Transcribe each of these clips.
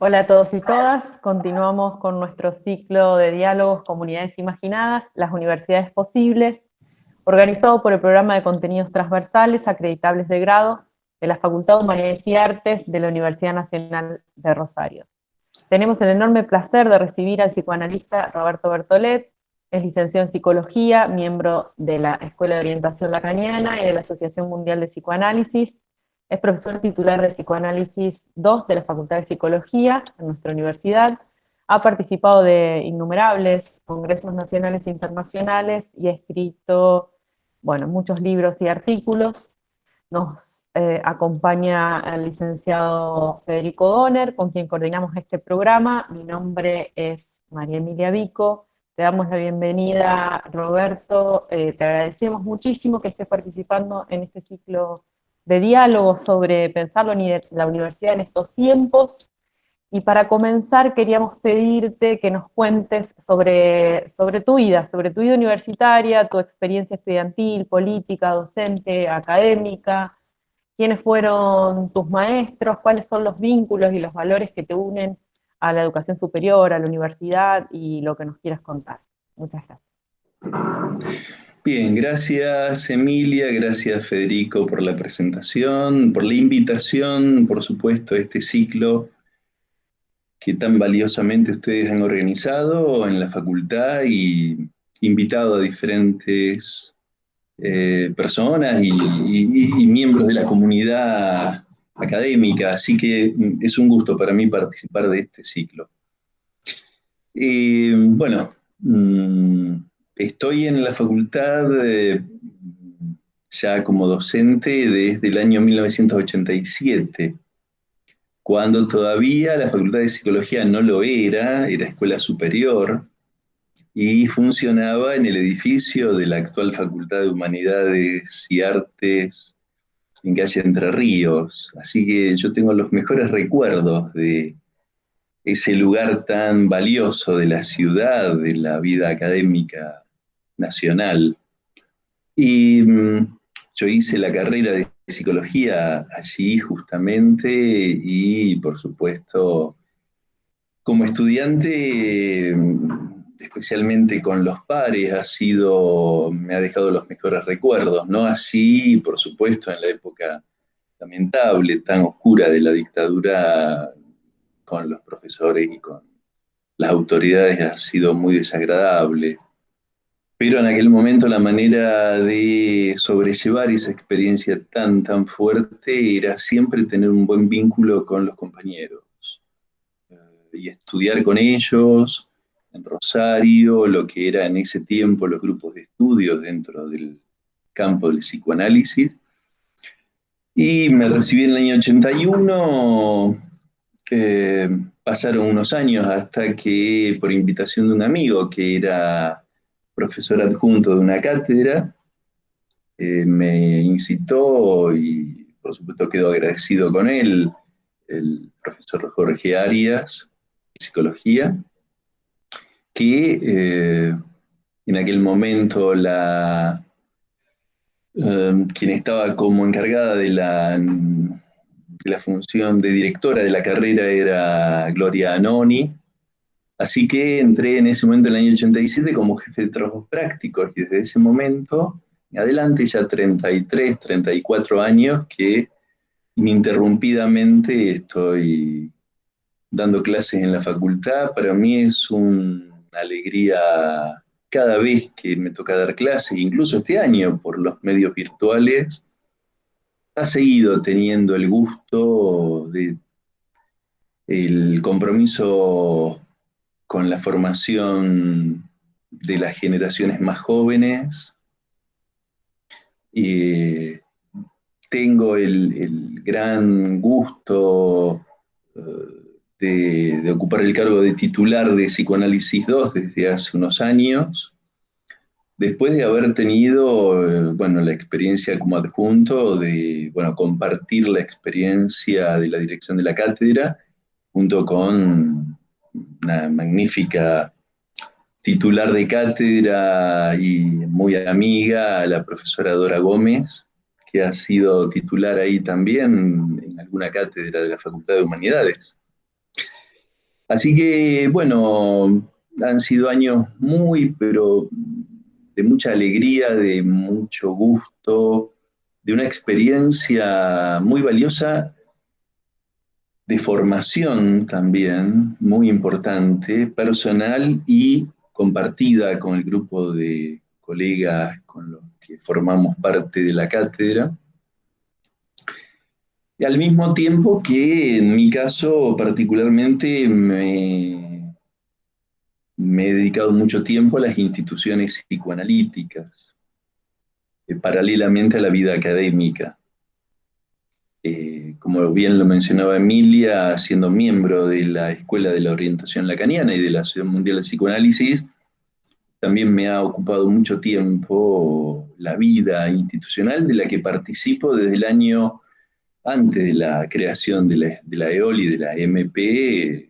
Hola a todos y todas. Continuamos con nuestro ciclo de diálogos Comunidades Imaginadas, las universidades posibles, organizado por el Programa de Contenidos Transversales Acreditables de Grado de la Facultad de Humanidades y Artes de la Universidad Nacional de Rosario. Tenemos el enorme placer de recibir al psicoanalista Roberto Bertolet. Es licenciado en Psicología, miembro de la Escuela de Orientación Lacaniana y de la Asociación Mundial de Psicoanálisis. Es profesor titular de Psicoanálisis 2 de la Facultad de Psicología en nuestra universidad. Ha participado de innumerables congresos nacionales e internacionales y ha escrito, bueno, muchos libros y artículos. Nos acompaña el licenciado Federico Donner, con quien coordinamos este programa. Mi nombre es María Emilia Vico. Te damos la bienvenida, Roberto. Te agradecemos muchísimo que estés participando en este ciclo de diálogo sobre pensar la universidad en estos tiempos. Y para comenzar queríamos pedirte que nos cuentes sobre tu vida universitaria, tu experiencia estudiantil, política, docente, académica, quiénes fueron tus maestros, cuáles son los vínculos y los valores que te unen a la educación superior, a la universidad y lo que nos quieras contar. Muchas gracias. Bien, gracias Emilia, gracias Federico por la presentación, por la invitación, por supuesto, a este ciclo que tan valiosamente ustedes han organizado en la facultad y invitado a diferentes personas y miembros de la comunidad académica, así que es un gusto para mí participar de este ciclo. Bueno, estoy en la facultad ya como docente desde el año 1987, cuando todavía la Facultad de Psicología no lo era escuela superior y funcionaba en el edificio de la actual Facultad de Humanidades y Artes en calle Entre Ríos. Así que yo tengo los mejores recuerdos de ese lugar tan valioso de la ciudad, de la vida académica nacional. Y yo hice la carrera de psicología allí justamente y por supuesto como estudiante, especialmente con los pares, me ha dejado los mejores recuerdos, no así, por supuesto, en la época lamentable, tan oscura de la dictadura con los profesores y con las autoridades ha sido muy desagradable. Pero en aquel momento la manera de sobrellevar esa experiencia tan fuerte era siempre tener un buen vínculo con los compañeros y estudiar con ellos en Rosario, lo que era en ese tiempo los grupos de estudios dentro del campo del psicoanálisis. Y me recibí en el año 81. Pasaron unos años hasta que, por invitación de un amigo que era profesor adjunto de una cátedra, me incitó y por supuesto quedo agradecido con él, el profesor Jorge Arias, de psicología, que en aquel momento quien estaba como encargada de la función de directora de la carrera era Gloria Anoni, así que entré en ese momento, en el año 87, como jefe de trabajos prácticos, y desde ese momento en adelante, ya 33, 34 años, que ininterrumpidamente estoy dando clases en la facultad. Para mí es una alegría cada vez que me toca dar clases, incluso este año por los medios virtuales, ha seguido teniendo el gusto de el compromiso con la formación de las generaciones más jóvenes. Y tengo el gran gusto de ocupar el cargo de titular de Psicoanálisis 2 desde hace unos años, después de haber tenido, bueno, la experiencia como adjunto de, bueno, compartir la experiencia de la dirección de la cátedra junto con una magnífica titular de cátedra y muy amiga, la profesora Dora Gómez, que ha sido titular ahí también en alguna cátedra de la Facultad de Humanidades. Así que, bueno, han sido años pero de mucha alegría, de mucho gusto, de una experiencia muy valiosa, de formación también, muy importante, personal y compartida con el grupo de colegas con los que formamos parte de la cátedra. Y al mismo tiempo que en mi caso particularmente me he dedicado mucho tiempo a las instituciones psicoanalíticas, paralelamente a la vida académica. Como bien lo mencionaba Emilia, siendo miembro de la Escuela de la Orientación Lacaniana y de la Asociación Mundial de Psicoanálisis, también me ha ocupado mucho tiempo la vida institucional de la que participo desde el año antes de la creación de la EOL y de la MP,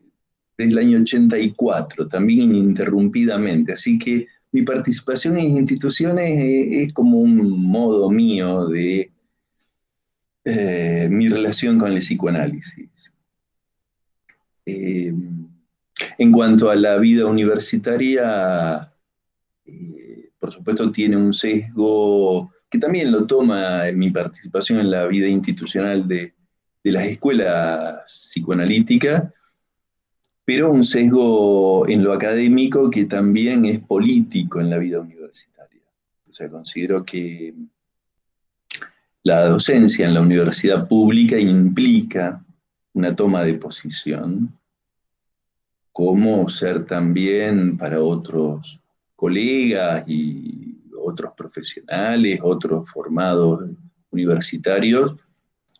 desde el año 84, también ininterrumpidamente. Así que mi participación en instituciones es como un modo mío de mi relación con el psicoanálisis. Eh, en cuanto a la vida universitaria, por supuesto tiene un sesgo que también lo toma en mi participación en la vida institucional de las escuelas psicoanalíticas, pero un sesgo en lo académico que también es político en la vida universitaria. O sea, considero que la docencia en la universidad pública implica una toma de posición, como ser también para otros colegas y otros profesionales, otros formados universitarios,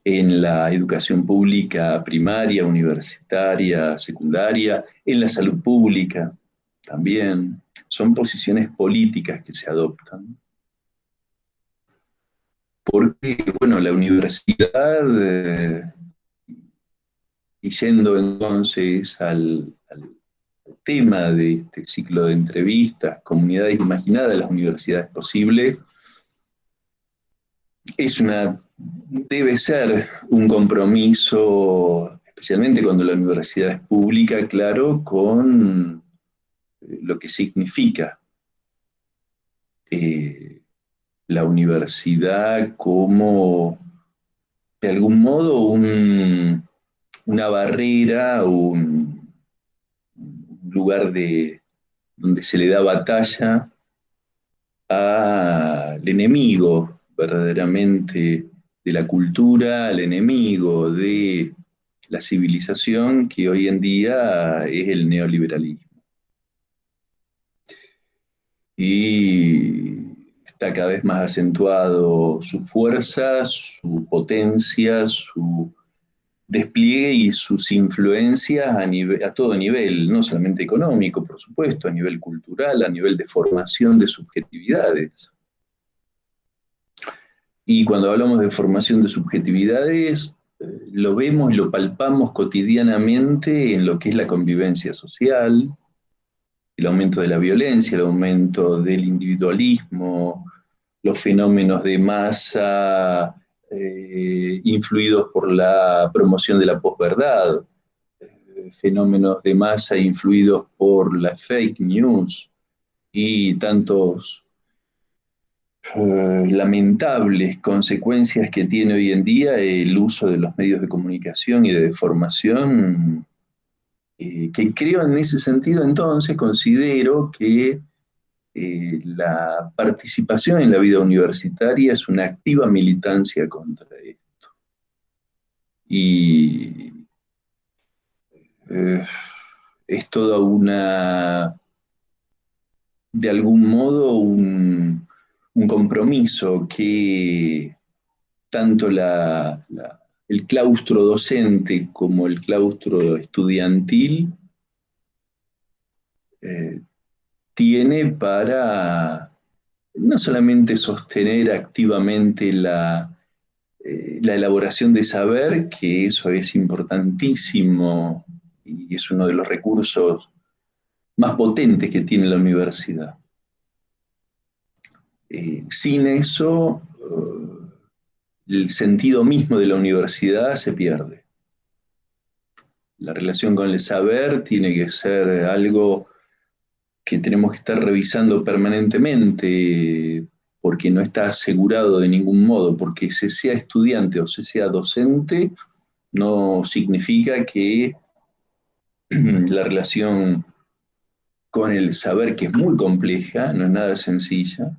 en la educación pública primaria, universitaria, secundaria, en la salud pública también. Son posiciones políticas que se adoptan. Porque, bueno, la universidad, y yendo entonces al tema de este ciclo de entrevistas, comunidades imaginadas, las universidades posibles, debe ser un compromiso, especialmente cuando la universidad es pública, claro, con lo que significa eh, la universidad como, de algún modo, una barrera, un lugar donde se le da batalla al enemigo verdaderamente de la cultura, al enemigo de la civilización que hoy en día es el neoliberalismo. Y está cada vez más acentuado su fuerza, su potencia, su despliegue y sus influencias a todo nivel, no solamente económico, por supuesto, a nivel cultural, a nivel de formación de subjetividades. Y cuando hablamos de formación de subjetividades, lo vemos y lo palpamos cotidianamente en lo que es la convivencia social, el aumento de la violencia, el aumento del individualismo, los fenómenos de masa influidos por la promoción de la posverdad, fenómenos de masa influidos por la fake news y tantos lamentables consecuencias que tiene hoy en día el uso de los medios de comunicación y de formación, que creo en ese sentido entonces considero que la participación en la vida universitaria es una activa militancia contra esto. Y eh, es toda de algún modo, un compromiso que tanto el claustro docente como el claustro estudiantil eh, tiene para no solamente sostener activamente la elaboración de saber, que eso es importantísimo y es uno de los recursos más potentes que tiene la universidad. Sin eso, el sentido mismo de la universidad se pierde. La relación con el saber tiene que ser algo que tenemos que estar revisando permanentemente, porque no está asegurado de ningún modo, porque se sea estudiante o se sea docente, no significa que la relación con el saber, que es muy compleja, no es nada sencilla,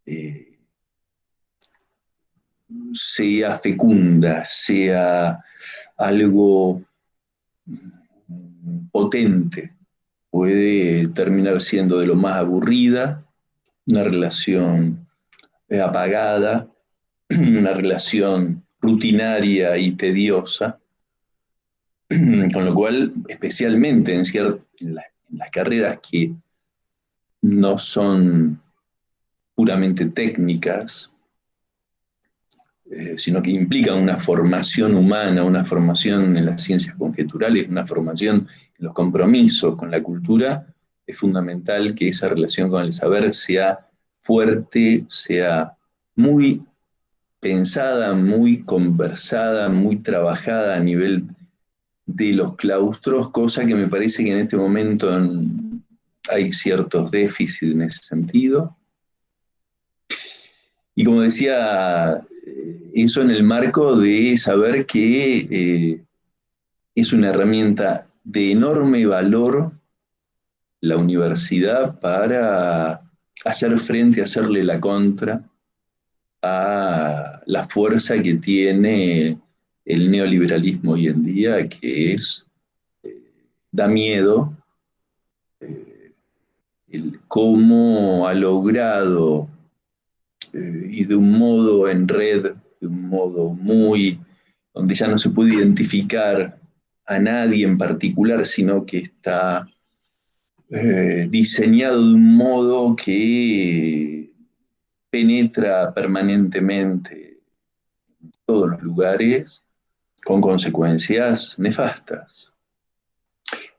eh, sea fecunda, sea algo potente. Puede terminar siendo de lo más aburrida, una relación apagada, una relación rutinaria y tediosa, con lo cual, especialmente en las carreras que no son puramente técnicas, sino que implican una formación humana, una formación en las ciencias conjeturales, una formación en los compromisos con la cultura, es fundamental que esa relación con el saber sea fuerte, sea muy pensada, muy conversada, muy trabajada a nivel de los claustros, cosa que me parece que en este momento hay ciertos déficits en ese sentido. Y como decía, eso en el marco de saber que es una herramienta de enorme valor la universidad para hacer frente, hacerle la contra a la fuerza que tiene el neoliberalismo hoy en día, que da miedo el cómo ha logrado, y de un modo en red, de un modo muy, donde ya no se puede identificar a nadie en particular, sino que está diseñado de un modo que penetra permanentemente en todos los lugares con consecuencias nefastas.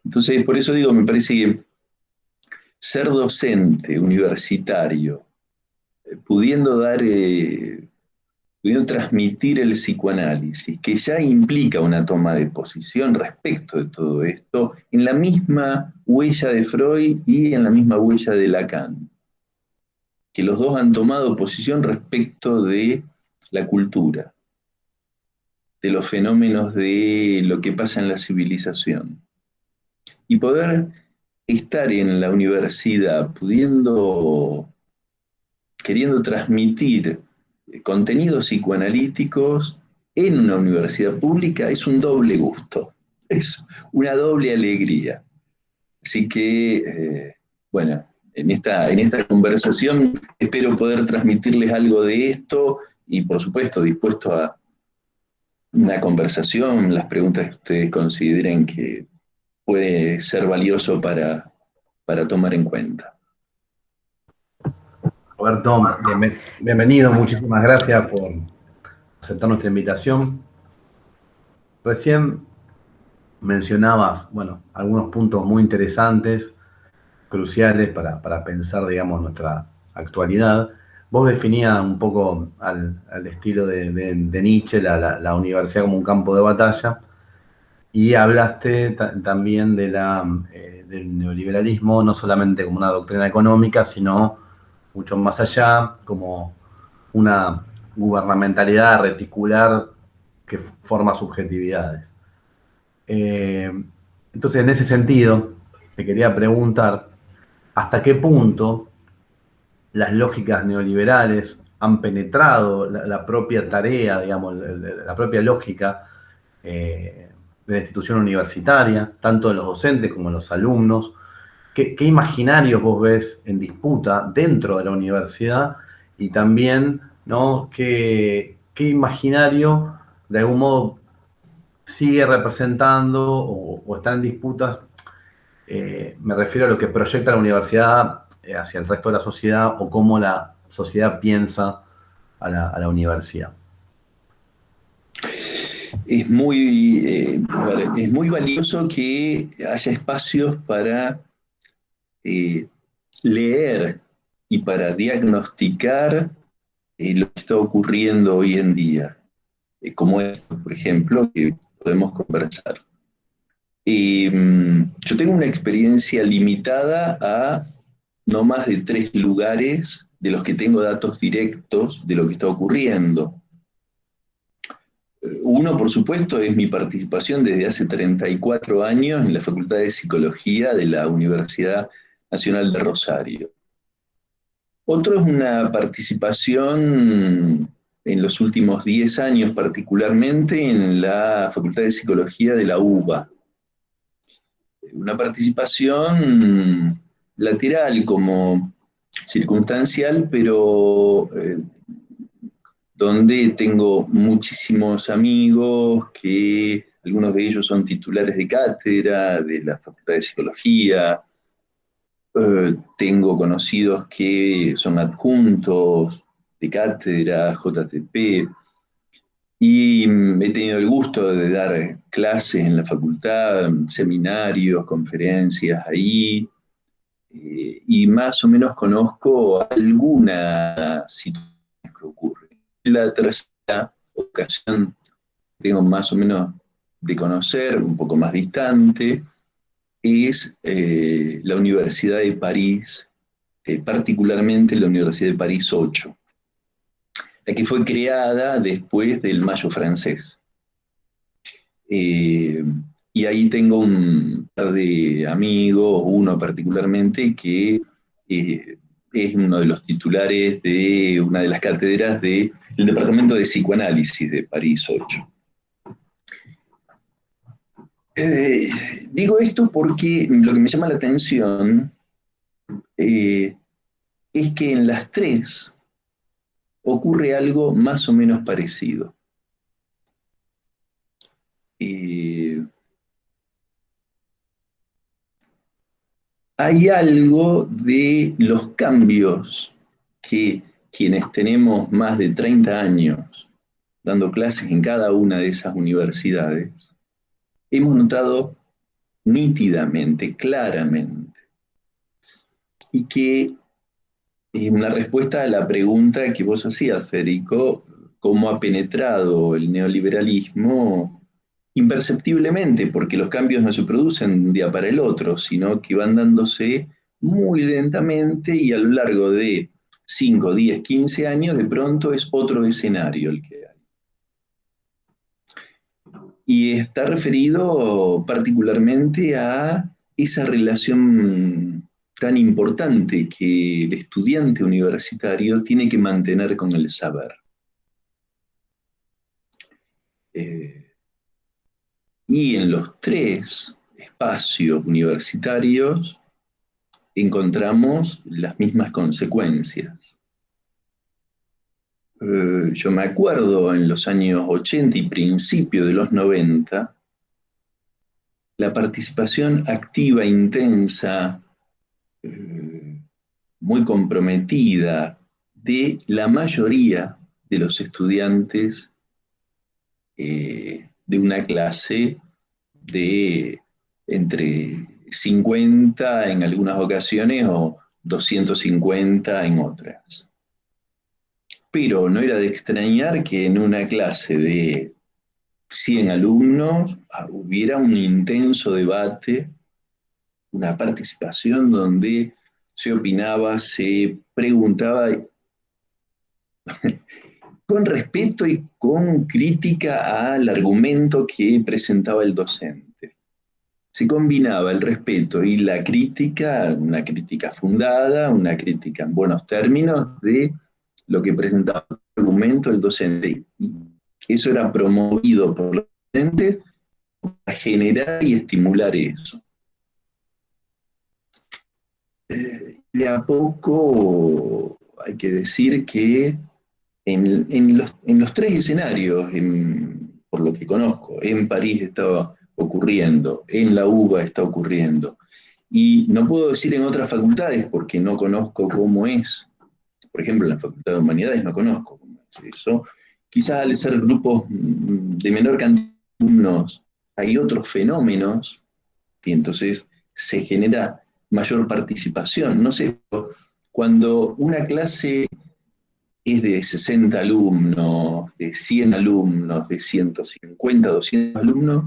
Entonces, por eso digo, me parece que ser docente universitario, pudiendo dar, pudiendo transmitir el psicoanálisis, que ya implica una toma de posición respecto de todo esto, en la misma huella de Freud y en la misma huella de Lacan, que los dos han tomado posición respecto de la cultura, de los fenómenos de lo que pasa en la civilización. Y poder estar en la universidad queriendo transmitir contenidos psicoanalíticos en una universidad pública es un doble gusto, es una doble alegría. Así que, bueno, en esta conversación espero poder transmitirles algo de esto y, por supuesto, dispuesto a una conversación, las preguntas que ustedes consideren que puede ser valioso para tomar en cuenta. Roberto, bienvenido, muchísimas gracias por aceptar nuestra invitación. Recién mencionabas, bueno, algunos puntos muy interesantes, cruciales para pensar, digamos, nuestra actualidad. Vos definías un poco al estilo de Nietzsche la universidad como un campo de batalla y hablaste también del neoliberalismo, no solamente como una doctrina económica, sino mucho más allá, como una gubernamentalidad reticular que forma subjetividades. Entonces, en ese sentido, te quería preguntar, ¿hasta qué punto las lógicas neoliberales han penetrado la propia tarea, digamos, la propia lógica de la institución universitaria, tanto de los docentes como de los alumnos? ¿Qué imaginarios vos ves en disputa dentro de la universidad? Y también, ¿no? ¿Qué imaginario de algún modo sigue representando o está en disputas? Me refiero a lo que proyecta la universidad hacia el resto de la sociedad o cómo la sociedad piensa a la universidad. Es es muy valioso que haya espacios para eh, leer y para diagnosticar lo que está ocurriendo hoy en día, como esto, por ejemplo, que podemos conversar. Yo tengo una experiencia limitada a no más de 3 lugares de los que tengo datos directos de lo que está ocurriendo. Uno, por supuesto, es mi participación desde hace 34 años en la Facultad de Psicología de la Universidad Nacional de Rosario. Otro es una participación en los últimos 10 años, particularmente en la Facultad de Psicología de la UBA. Una participación lateral, como circunstancial, pero donde tengo muchísimos amigos que algunos de ellos son titulares de cátedra de la Facultad de Psicología. Tengo conocidos que son adjuntos de cátedra, JTP, y he tenido el gusto de dar clases en la facultad, seminarios, conferencias ahí, y más o menos conozco alguna situación que ocurre. La tercera ocasión tengo más o menos de conocer, un poco más distante, es la Universidad de París, particularmente la Universidad de París 8, la que fue creada después del Mayo francés. Y ahí tengo un par de amigos, uno particularmente, que es uno de los titulares de una de las cátedras del Departamento de Psicoanálisis de París 8. Digo esto porque lo que me llama la atención es que en las 3 ocurre algo más o menos parecido. Hay algo de los cambios que quienes tenemos más de 30 años dando clases en cada una de esas universidades, hemos notado nítidamente, claramente, y que es una respuesta a la pregunta que vos hacías, Federico, cómo ha penetrado el neoliberalismo imperceptiblemente, porque los cambios no se producen de un día para el otro, sino que van dándose muy lentamente y a lo largo de 5, 10, 15 años, de pronto es otro escenario el que hay. Y está referido particularmente a esa relación tan importante que el estudiante universitario tiene que mantener con el saber. Y en los 3 espacios universitarios encontramos las mismas consecuencias. Yo me acuerdo en los años 80 y principio de los 90, la participación activa, intensa, muy comprometida de la mayoría de los estudiantes de una clase de entre 50 en algunas ocasiones o 250 en otras. Pero no era de extrañar que en una clase de 100 alumnos hubiera un intenso debate, una participación donde se opinaba, se preguntaba con respeto y con crítica al argumento que presentaba el docente. Se combinaba el respeto y la crítica, una crítica fundada, una crítica en buenos términos de lo que presentaba el argumento del docente. Y eso era promovido por los docentes para generar y estimular eso. De a poco hay que decir que en los 3 escenarios, por lo que conozco, en París estaba ocurriendo, en la UBA está ocurriendo, y no puedo decir en otras facultades porque no conozco cómo es. Por ejemplo, en la Facultad de Humanidades no conozco cómo es eso. Quizás al ser grupos de menor cantidad de alumnos hay otros fenómenos y entonces se genera mayor participación. No sé, cuando una clase es de 60 alumnos, de 100 alumnos, de 150, 200 alumnos,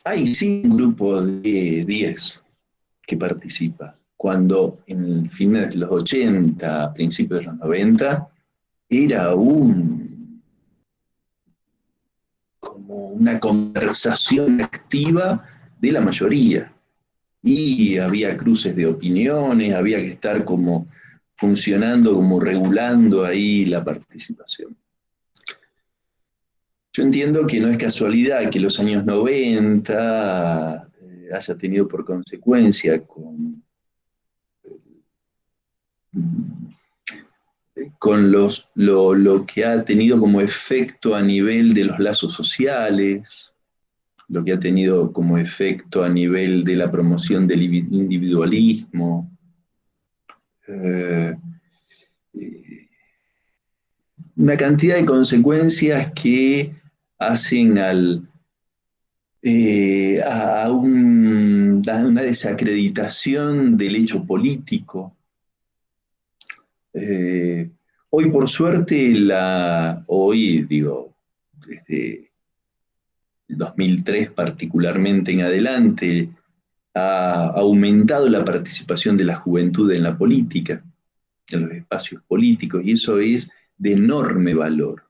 Hay sí un grupo de 10 que participa, cuando en fines de los 80, principios de los 90, era como una conversación activa de la mayoría. Y había cruces de opiniones, había que estar como funcionando, como regulando ahí la participación. Yo entiendo que no es casualidad que los años 90 haya tenido por consecuencia con lo que ha tenido como efecto a nivel de los lazos sociales, lo que ha tenido como efecto a nivel de la promoción del individualismo. Eh, una cantidad de consecuencias que hacen a una desacreditación del hecho político. Eh, Hoy, por suerte, hoy, digo, desde el 2003 particularmente en adelante, ha aumentado la participación de la juventud en la política, en los espacios políticos, y eso es de enorme valor.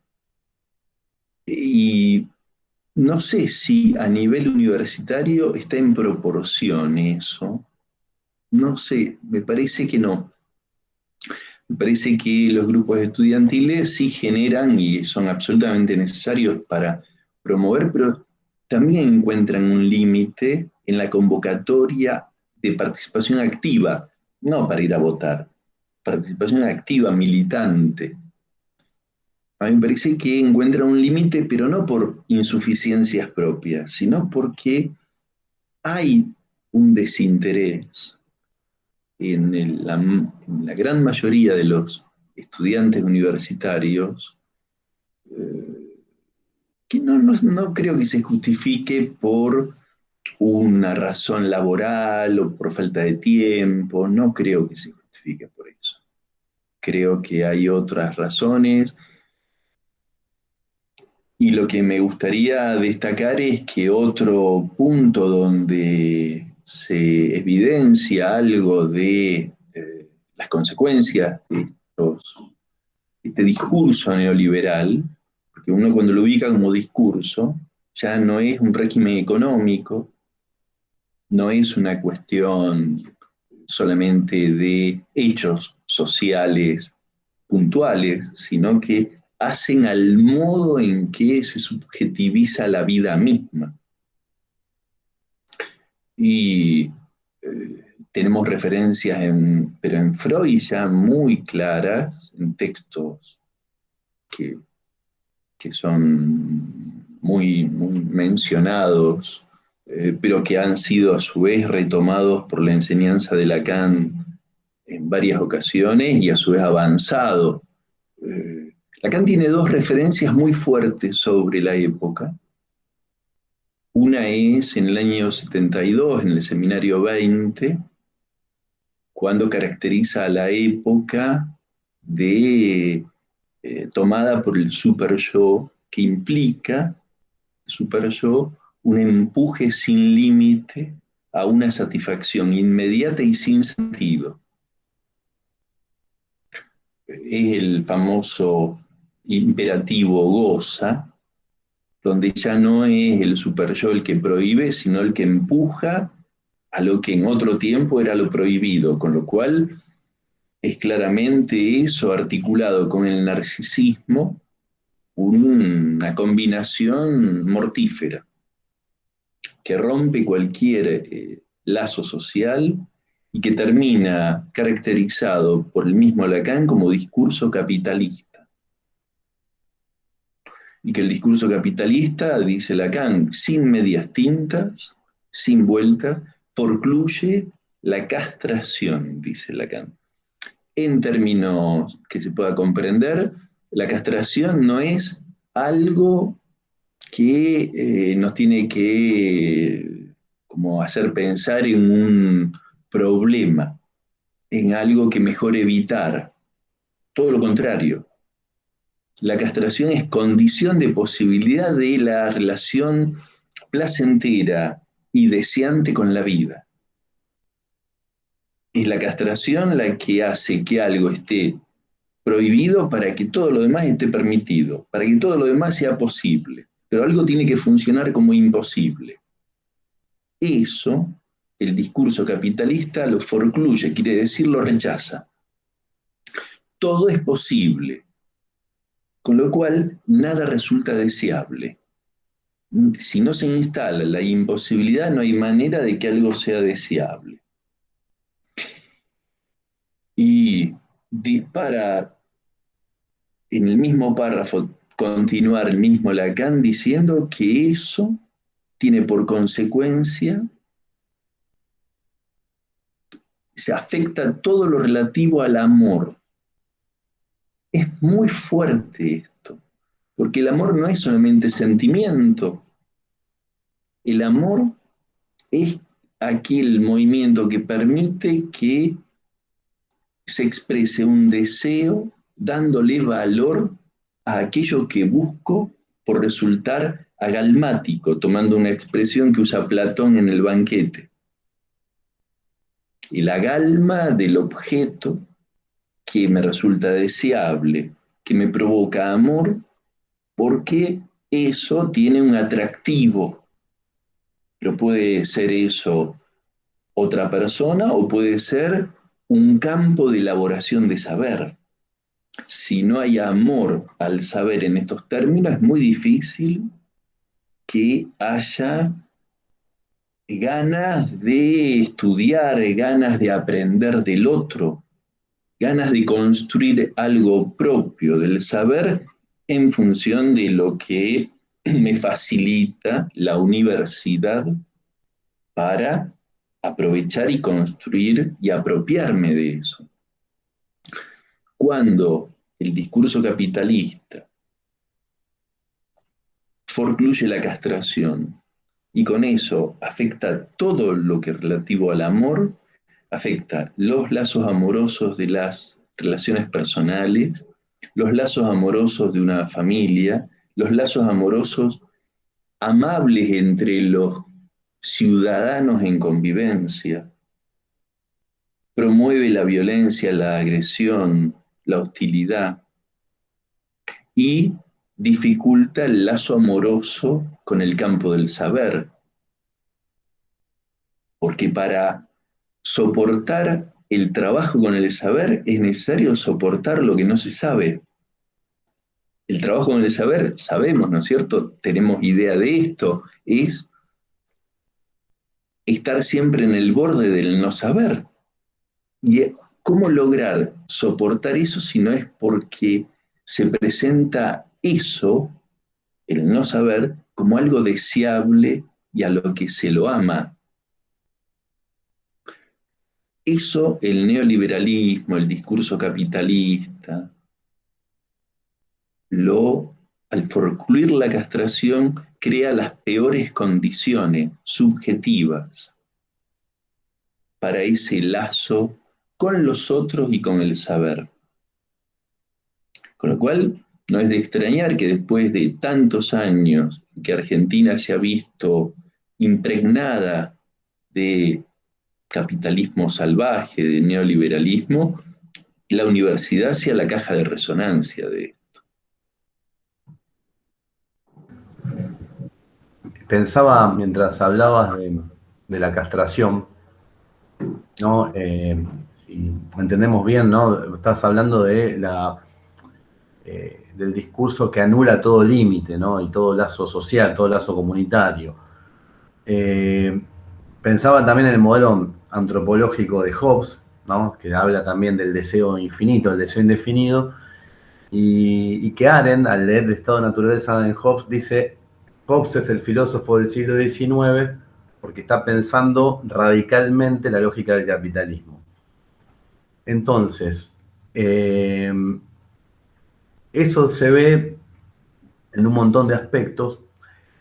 Y no sé si a nivel universitario está en proporción eso. No sé, me parece que no. Me parece que los grupos estudiantiles sí generan y son absolutamente necesarios para promover, pero también encuentran un límite en la convocatoria de participación activa, no para ir a votar, participación activa, militante. A mí me parece que encuentran un límite, pero no por insuficiencias propias, sino porque hay un desinterés en la gran mayoría de los estudiantes universitarios, que no creo que se justifique por una razón laboral o por falta de tiempo, no creo que se justifique por eso. Creo que hay otras razones y lo que me gustaría destacar es que otro punto donde se evidencia algo de las consecuencias de este discurso neoliberal, porque uno cuando lo ubica como discurso, ya no es un régimen económico, no es una cuestión solamente de hechos sociales puntuales, sino que hacen al modo en que se subjetiviza la vida misma. Y tenemos referencias, pero en Freud ya muy claras, en textos que, que son muy mencionados, pero que han sido a su vez retomados por la enseñanza de Lacan en varias ocasiones y a su vez avanzado. Lacan tiene dos referencias muy fuertes sobre la época. Una es en el año 72, en el Seminario 20, cuando caracteriza a la época de tomada por el super yo, que implica, super yo, un empuje sin límite a una satisfacción inmediata y sin sentido. Es el famoso imperativo goza, donde ya no es el super yo el que prohíbe, sino el que empuja a lo que en otro tiempo era lo prohibido, con lo cual es claramente eso articulado con el narcisismo, una combinación mortífera que rompe cualquier lazo social y que termina caracterizado por el mismo Lacan como discurso capitalista. Y que el discurso capitalista, dice Lacan, sin medias tintas, sin vueltas, concluye la castración, dice Lacan. En términos que se pueda comprender, la castración no es algo que nos tiene que como hacer pensar en un problema, en algo que mejor evitar. Todo lo contrario. La castración es condición de posibilidad de la relación placentera y deseante con la vida. Es la castración la que hace que algo esté prohibido para que todo lo demás esté permitido, para que todo lo demás sea posible. Pero algo tiene que funcionar como imposible. Eso, el discurso capitalista lo forcluye, quiere decir lo rechaza. Todo es posible, con lo cual nada resulta deseable. Si no se instala la imposibilidad, no hay manera de que algo sea deseable. Y para, en el mismo párrafo, continuar el mismo Lacan diciendo que eso tiene por consecuencia, se afecta todo lo relativo al amor. Es muy fuerte esto, porque el amor no es solamente sentimiento. El amor es aquel movimiento que permite que se exprese un deseo dándole valor a aquello que busco por resultar agalmático, tomando una expresión que usa Platón en el banquete. El agalma del objeto que me resulta deseable, que me provoca amor, porque eso tiene un atractivo. Pero puede ser eso otra persona o puede ser un campo de elaboración de saber. Si no hay amor al saber en estos términos, es muy difícil que haya ganas de estudiar, ganas de aprender del otro, ganas de construir algo propio del saber en función de lo que me facilita la universidad para aprovechar y construir y apropiarme de eso. Cuando el discurso capitalista forcluye la castración y con eso afecta todo lo que es relativo al amor, afecta los lazos amorosos de las relaciones personales, los lazos amorosos de una familia, los lazos amorosos amables entre los ciudadanos en convivencia, promueve la violencia, la agresión, la hostilidad y dificulta el lazo amoroso con el campo del saber. Porque para soportar el trabajo con el saber es necesario soportar lo que no se sabe. El trabajo con el saber, sabemos, ¿no es cierto? Tenemos idea de esto, es estar siempre en el borde del no saber. ¿Y cómo lograr soportar eso si no es porque se presenta eso, el no saber, como algo deseable y a lo que se lo ama? Eso el neoliberalismo, el discurso capitalista, al forcluir la castración, crea las peores condiciones subjetivas para ese lazo con los otros y con el saber. Con lo cual, no es de extrañar que después de tantos años que Argentina se ha visto impregnada de capitalismo salvaje, de neoliberalismo, la universidad sea la caja de resonancia de esto. Pensaba mientras hablabas de la castración, ¿no? Si entendemos bien, ¿no? Estás hablando de del discurso que anula todo límite, ¿no? Y todo lazo social, todo lazo comunitario. Pensaba también en el modelo antropológico de Hobbes, ¿no? Que habla también del deseo infinito, del deseo indefinido, y que Arendt, al leer el estado de naturaleza en Hobbes, dice: Hobbes es el filósofo del siglo XIX porque está pensando radicalmente la lógica del capitalismo. Entonces, eso se ve en un montón de aspectos,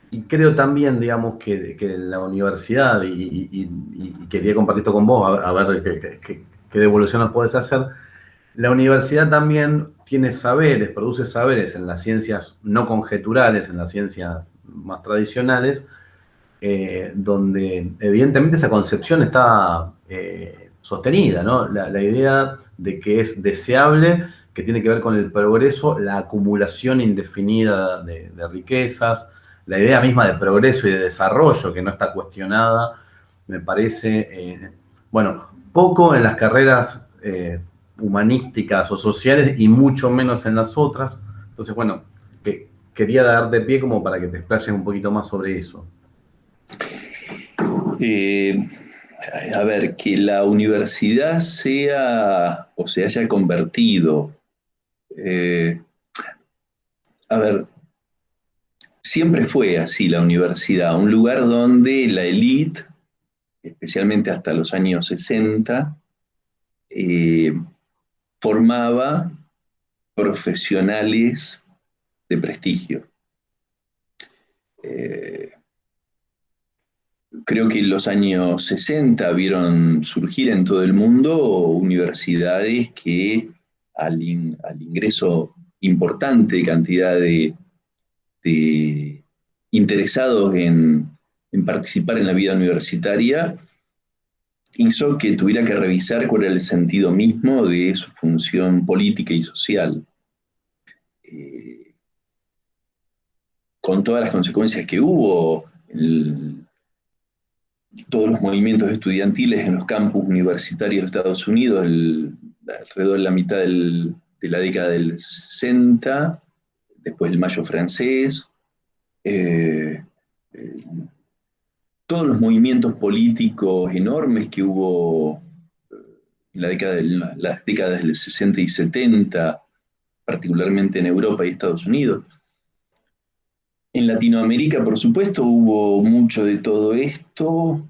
y creo también, digamos, que la universidad, y quería compartir esto con vos, a ver qué devolución nos podés hacer. La universidad también tiene saberes, produce saberes en las ciencias no conjeturales, en las ciencias más tradicionales, donde evidentemente esa concepción está sostenida, ¿no? La idea de que es deseable, que tiene que ver con el progreso, la acumulación indefinida de riquezas, la idea misma de progreso y de desarrollo, que no está cuestionada, me parece, bueno, poco en las carreras humanísticas o sociales y mucho menos en las otras. Entonces, bueno, quería darte pie como para que te explayes un poquito más sobre eso. Eh, a ver, que la universidad sea o se haya convertido, eh, a ver, siempre fue así la universidad, un lugar donde la élite, especialmente hasta los años 60, eh, formaba profesionales de prestigio. Eh, Creo que en los años 60 vieron surgir en todo el mundo universidades que al ingreso importante de cantidad de interesados en participar en la vida universitaria, hizo que tuviera que revisar cuál era el sentido mismo de su función política y social, eh, con todas las consecuencias que hubo. Todos los movimientos estudiantiles en los campus universitarios de Estados Unidos, alrededor de la mitad de la década del 60, después el Mayo francés, eh, eh, todos los movimientos políticos enormes que hubo en las décadas del 60 y 70, particularmente en Europa y Estados Unidos. En Latinoamérica, por supuesto, hubo mucho de todo esto,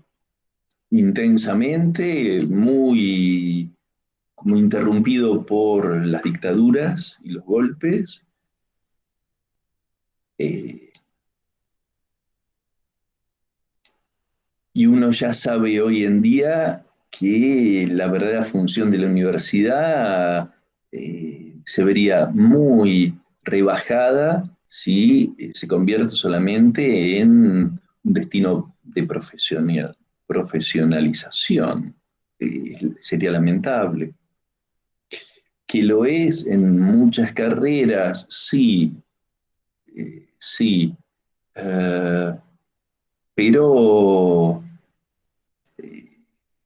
intensamente, muy como interrumpido por las dictaduras y los golpes. eh, y uno ya sabe hoy en día que la verdadera función de la universidad se vería muy rebajada si se convierte solamente en un destino de profesionalización. Sería lamentable. Que lo es en muchas carreras, sí, sí, eh, pero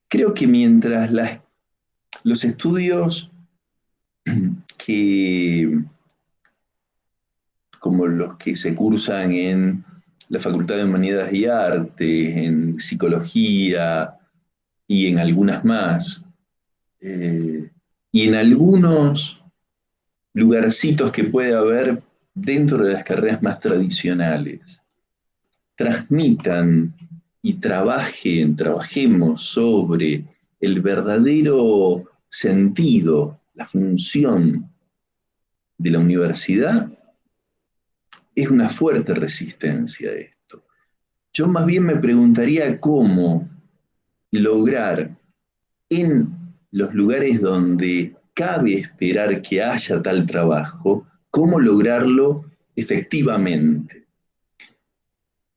creo que mientras los estudios que, como los que se cursan en la Facultad de Humanidades y Artes, en Psicología y en algunas más, y en algunos lugarcitos que puede haber dentro de las carreras más tradicionales, transmitan y trabajemos sobre el verdadero sentido, la función de la universidad, es una fuerte resistencia a esto. Yo más bien me preguntaría cómo lograr en los lugares donde cabe esperar que haya tal trabajo, cómo lograrlo efectivamente,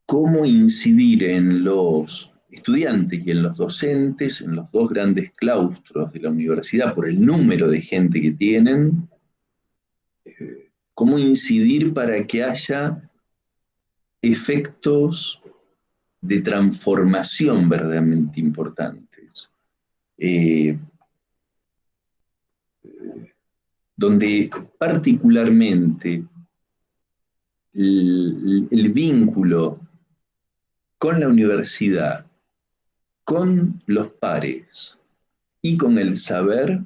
cómo incidir en los estudiantes y en los docentes, en los dos grandes claustros de la universidad, por el número de gente que tienen, cómo incidir para que haya efectos de transformación verdaderamente importantes, eh, donde particularmente el vínculo con la universidad, con los pares y con el saber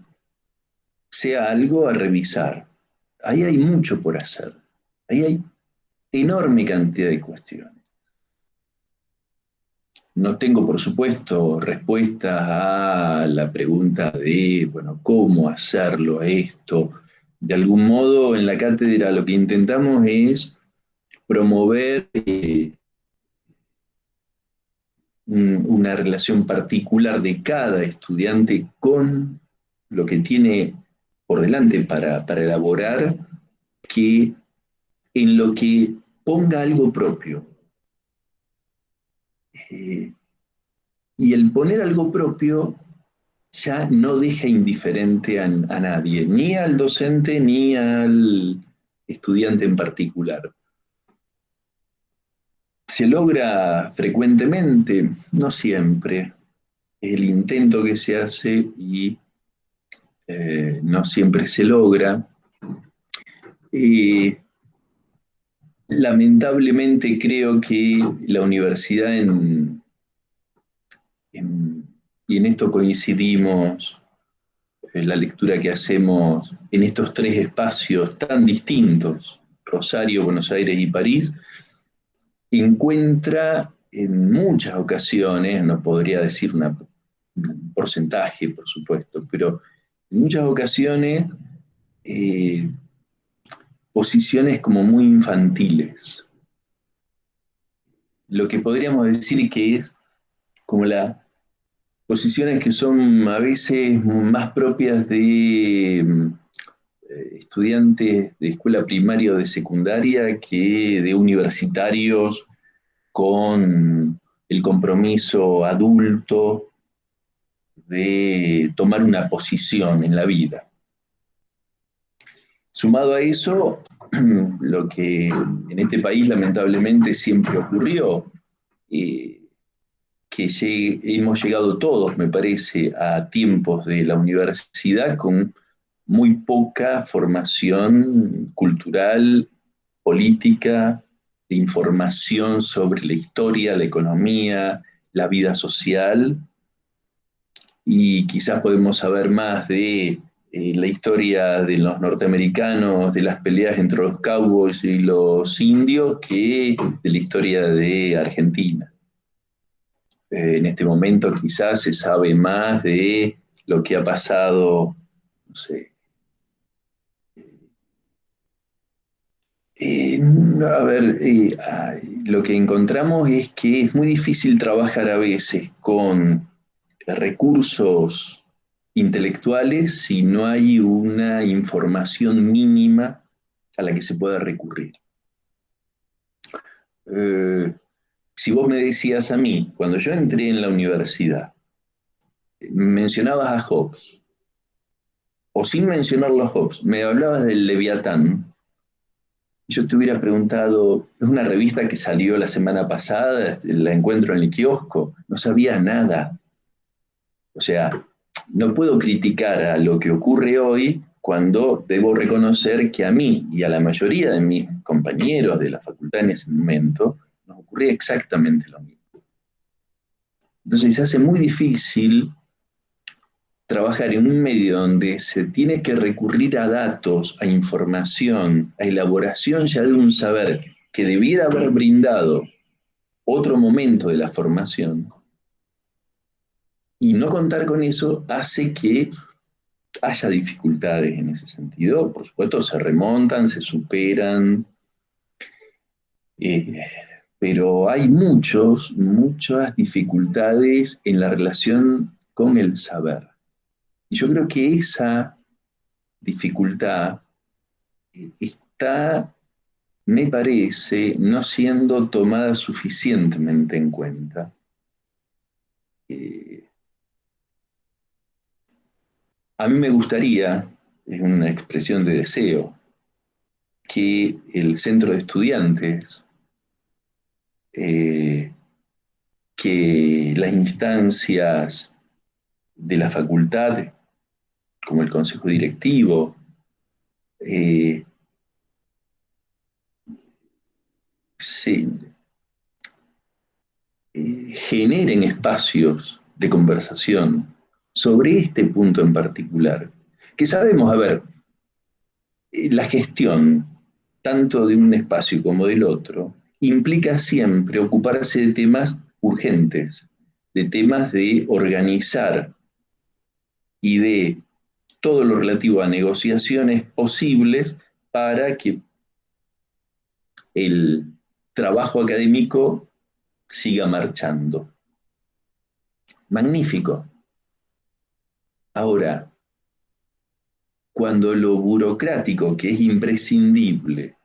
sea algo a revisar. Ahí hay mucho por hacer. Ahí hay enorme cantidad de cuestiones. No tengo, por supuesto, respuestas a la pregunta de, bueno, ¿cómo hacerlo a esto? De algún modo, en la cátedra lo que intentamos es promover una relación particular de cada estudiante con lo que tiene por delante para elaborar, que en lo que ponga algo propio, Eh, y el poner algo propio ya no deja indiferente a nadie, ni al docente ni al estudiante en particular. Se logra frecuentemente, no siempre, el intento que se hace y no siempre se logra. Eh, Lamentablemente creo que la universidad y en esto coincidimos, la lectura que hacemos en estos tres espacios tan distintos, Rosario, Buenos Aires y París, encuentra en muchas ocasiones, no podría decir un porcentaje, por supuesto, pero en muchas ocasiones eh, posiciones como muy infantiles. Lo que podríamos decir que es como las posiciones que son a veces más propias de estudiantes de escuela primaria o de secundaria que de universitarios con el compromiso adulto de tomar una posición en la vida. Sumado a eso, lo que en este país lamentablemente siempre ocurrió, que hemos llegado todos, me parece, a tiempos de la universidad con muy poca formación cultural, política, de información sobre la historia, la economía, la vida social, y quizás podemos saber más de la historia de los norteamericanos, de las peleas entre los cowboys y los indios, que de la historia de Argentina. En este momento quizás se sabe más de lo que ha pasado, no sé. A ver, lo que encontramos es que es muy difícil trabajar a veces con recursos intelectuales si no hay una información mínima a la que se pueda recurrir. Eh, si vos me decías a mí, cuando yo entré en la universidad, mencionabas a Hobbes, o sin mencionarlo a Hobbes, me hablabas del Leviatán, yo te hubiera preguntado, es una revista que salió la semana pasada, la encuentro en el kiosco, no sabía nada. O sea, no puedo criticar a lo que ocurre hoy cuando debo reconocer que a mí y a la mayoría de mis compañeros de la facultad en ese momento nos ocurría exactamente lo mismo. Entonces se hace muy difícil trabajar en un medio donde se tiene que recurrir a datos, a información, a elaboración ya de un saber que debiera haber brindado otro momento de la formación, y no contar con eso hace que haya dificultades en ese sentido. Por supuesto, se remontan, se superan, eh, pero hay muchas dificultades en la relación con el saber. Y yo creo que esa dificultad está, me parece, no siendo tomada suficientemente en cuenta. Eh, a mí me gustaría, es una expresión de deseo, que el centro de estudiantes, eh, que las instancias de la facultad, como el consejo directivo, eh, se, generen espacios de conversación sobre este punto en particular. Que sabemos, a ver, la gestión, tanto de un espacio como del otro, implica siempre ocuparse de temas urgentes, de temas de organizar y de todo lo relativo a negociaciones posibles para que el trabajo académico siga marchando. Magnífico. Ahora, cuando lo burocrático, que es imprescindible,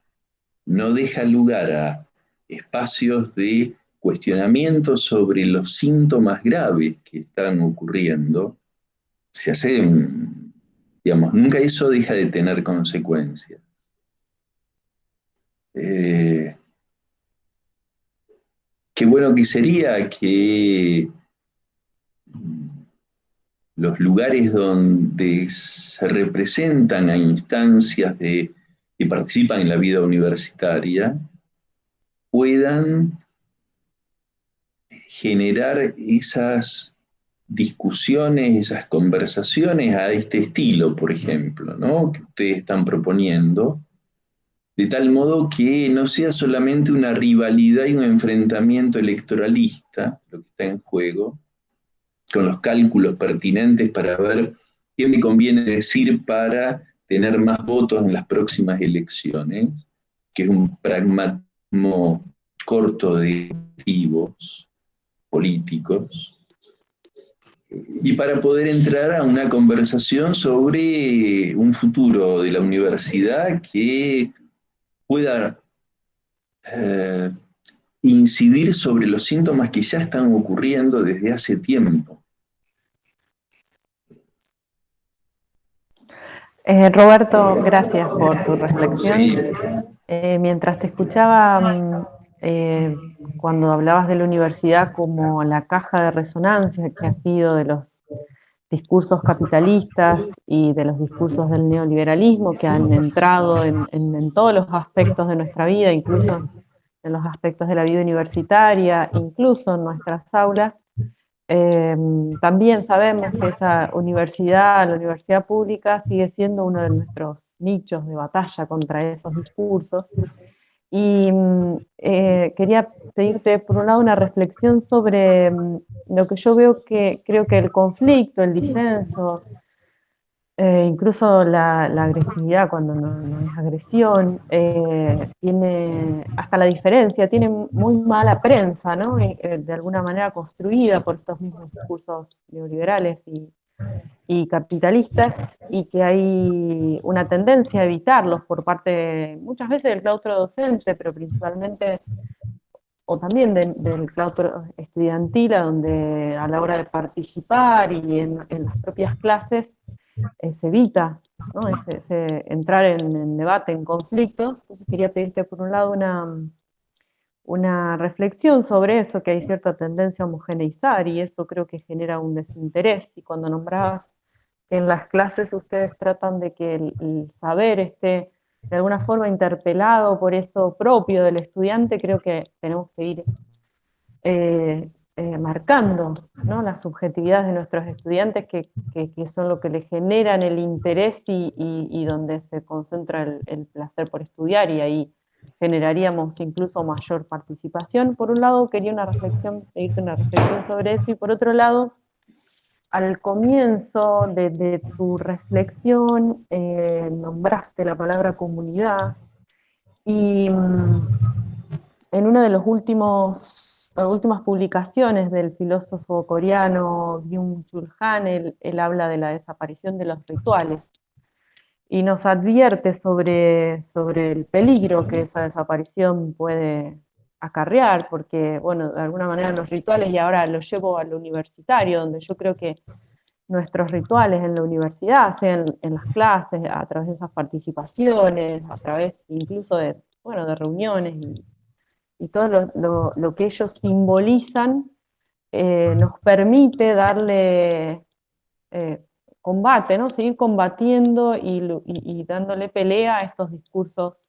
no deja lugar a espacios de cuestionamientos sobre los síntomas graves que están ocurriendo, se hace, digamos, nunca eso deja de tener consecuencias. Qué bueno que sería que los lugares donde se representan a instancias que participan en la vida universitaria puedan generar esas discusiones, esas conversaciones a este estilo, por ejemplo, ¿no? Que ustedes están proponiendo, de tal modo que no sea solamente una rivalidad y un enfrentamiento electoralista lo que está en juego, con los cálculos pertinentes para ver qué me conviene decir para tener más votos en las próximas elecciones, que es un pragmatismo corto de objetivos políticos, y para poder entrar a una conversación sobre un futuro de la universidad que pueda eh, incidir sobre los síntomas que ya están ocurriendo desde hace tiempo. Roberto, gracias por tu reflexión. Sí. Mientras te escuchaba, cuando hablabas de la universidad como la caja de resonancia que ha sido de los discursos capitalistas y de los discursos del neoliberalismo que han entrado en todos los aspectos de nuestra vida, incluso en los aspectos de la vida universitaria, incluso en nuestras aulas, también sabemos que esa universidad, la universidad pública, sigue siendo uno de nuestros nichos de batalla contra esos discursos. Y quería pedirte, por un lado, una reflexión sobre lo que yo veo que creo que el conflicto, el disenso, incluso la agresividad cuando no es agresión, tiene hasta la diferencia, tiene muy mala prensa, ¿no? De alguna manera construida por estos mismos discursos neoliberales y capitalistas, y que hay una tendencia a evitarlos por parte, muchas veces, del claustro docente, pero principalmente, o también del claustro estudiantil, a donde a la hora de participar y en las propias clases se evita, ¿no? Entrar en debate, en conflicto. Entonces quería pedirte, por un lado, una reflexión sobre eso, que hay cierta tendencia a homogeneizar, y eso creo que genera un desinterés. Y cuando nombrabas que en las clases ustedes tratan de que el saber esté de alguna forma interpelado por eso propio del estudiante, creo que tenemos que ir marcando, ¿no?, las subjetividades de nuestros estudiantes, que son lo que les generan el interés y donde se concentra el placer por estudiar, y ahí generaríamos incluso mayor participación. Por un lado, quería pedirte una reflexión sobre eso, y por otro lado, al comienzo de tu reflexión nombraste la palabra comunidad, y en una de las últimas publicaciones del filósofo coreano Byung-Chul Han, él habla de la desaparición de los rituales y nos advierte sobre el peligro que esa desaparición puede acarrear, porque, bueno, de alguna manera los rituales, y ahora lo llevo a lo universitario, donde yo creo que nuestros rituales en la universidad, sean en las clases, a través de esas participaciones, a través incluso de, bueno, de reuniones y todo lo que ellos simbolizan, nos permite darle combate, ¿no? Seguir combatiendo y dándole pelea a estos discursos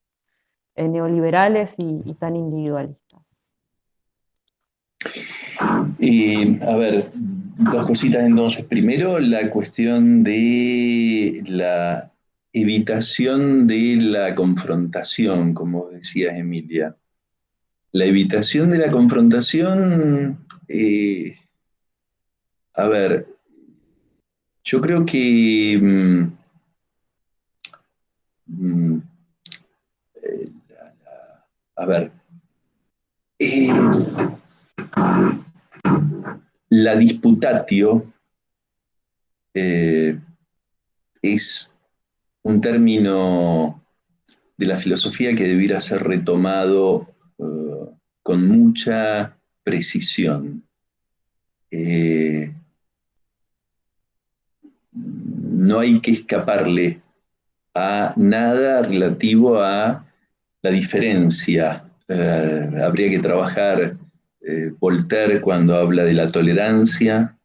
neoliberales y tan individualistas. A ver, dos cositas entonces. Primero, la cuestión de la evitación de la confrontación, como decías, Emilia. La evitación de la confrontación, a ver, yo creo que mm, a ver, la disputatio es un término de la filosofía que debiera ser retomado con mucha precisión. No hay que escaparle a nada relativo a la diferencia. Habría que trabajar Voltaire cuando habla de la tolerancia,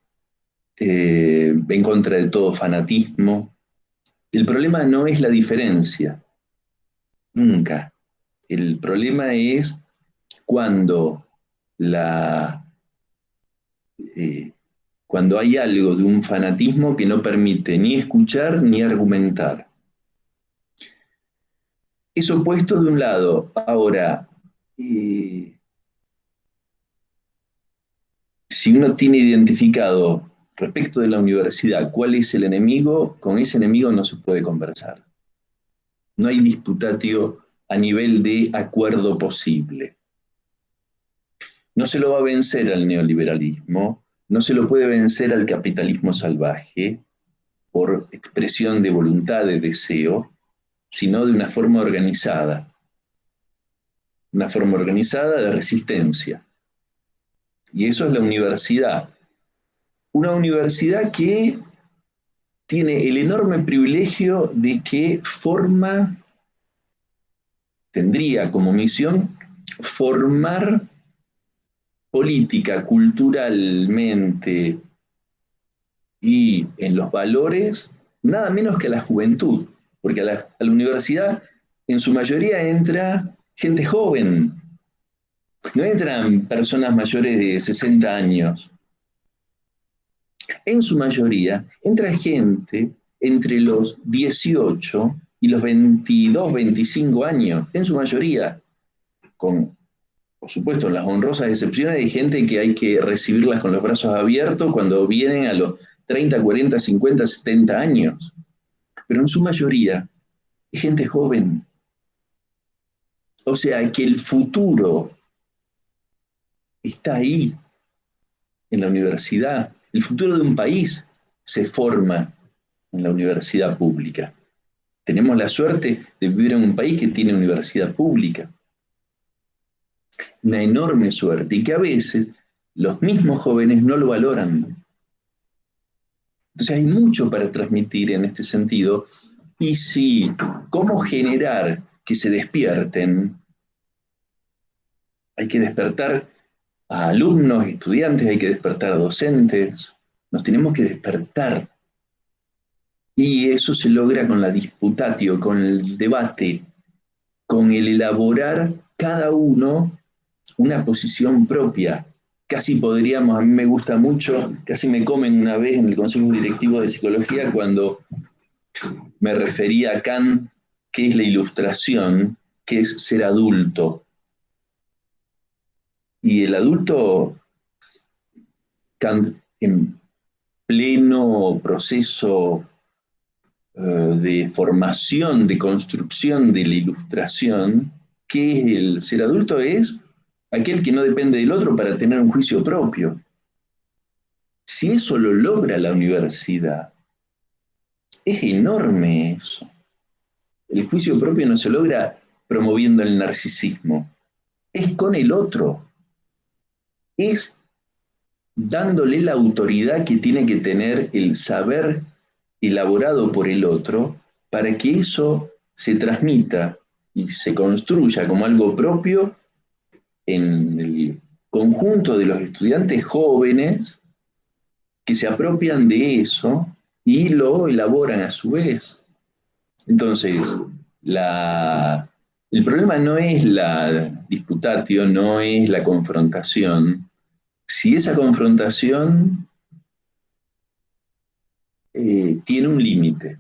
en contra de todo fanatismo. El problema no es la diferencia, nunca. El problema es cuando, cuando hay algo de un fanatismo que no permite ni escuchar ni argumentar. Eso puesto de un lado. Ahora, si uno tiene identificado respecto de la universidad cuál es el enemigo, con ese enemigo no se puede conversar. No hay disputatio a nivel de acuerdo posible. No se lo va a vencer al neoliberalismo, no se lo puede vencer al capitalismo salvaje por expresión de voluntad, de deseo, sino de una forma organizada de resistencia. Y eso es la universidad. Una universidad que tiene el enorme privilegio de que tendría como misión formar política, culturalmente y en los valores, nada menos que a la juventud, porque a la universidad en su mayoría entra gente joven, no entran personas mayores de 60 años. En su mayoría entra gente entre los 18 y los 22, 25 años, en su mayoría, con, por supuesto, las honrosas excepciones de gente que hay que recibirlas con los brazos abiertos cuando vienen a los 30, 40, 50, 70 años. Pero en su mayoría es gente joven. O sea, que el futuro está ahí, en la universidad. El futuro de un país se forma en la universidad pública. Tenemos la suerte de vivir en un país que tiene universidad pública. Una enorme suerte, y que a veces los mismos jóvenes no lo valoran. Entonces hay mucho para transmitir en este sentido, y si, cómo generar que se despierten, hay que despertar a alumnos, estudiantes, hay que despertar a docentes, nos tenemos que despertar. Y eso se logra con la disputatio, con el debate, con el elaborar cada uno una posición propia. Casi podríamos, a mí me gusta mucho, casi me comen una vez en el Consejo Directivo de Psicología cuando me refería a Kant, que es la ilustración, que es ser adulto. Y el adulto, Kant, en pleno proceso de formación, de construcción de la ilustración, que es el ser adulto, es aquel que no depende del otro para tener un juicio propio. Si eso lo logra la universidad, es enorme eso. El juicio propio no se logra promoviendo el narcisismo, es con el otro, es dándole la autoridad que tiene que tener el saber elaborado por el otro para que eso se transmita y se construya como algo propio en el conjunto de los estudiantes jóvenes que se apropian de eso y lo elaboran a su vez. Entonces, el problema no es la disputatio, no es la confrontación. Si esa confrontación tiene un límite,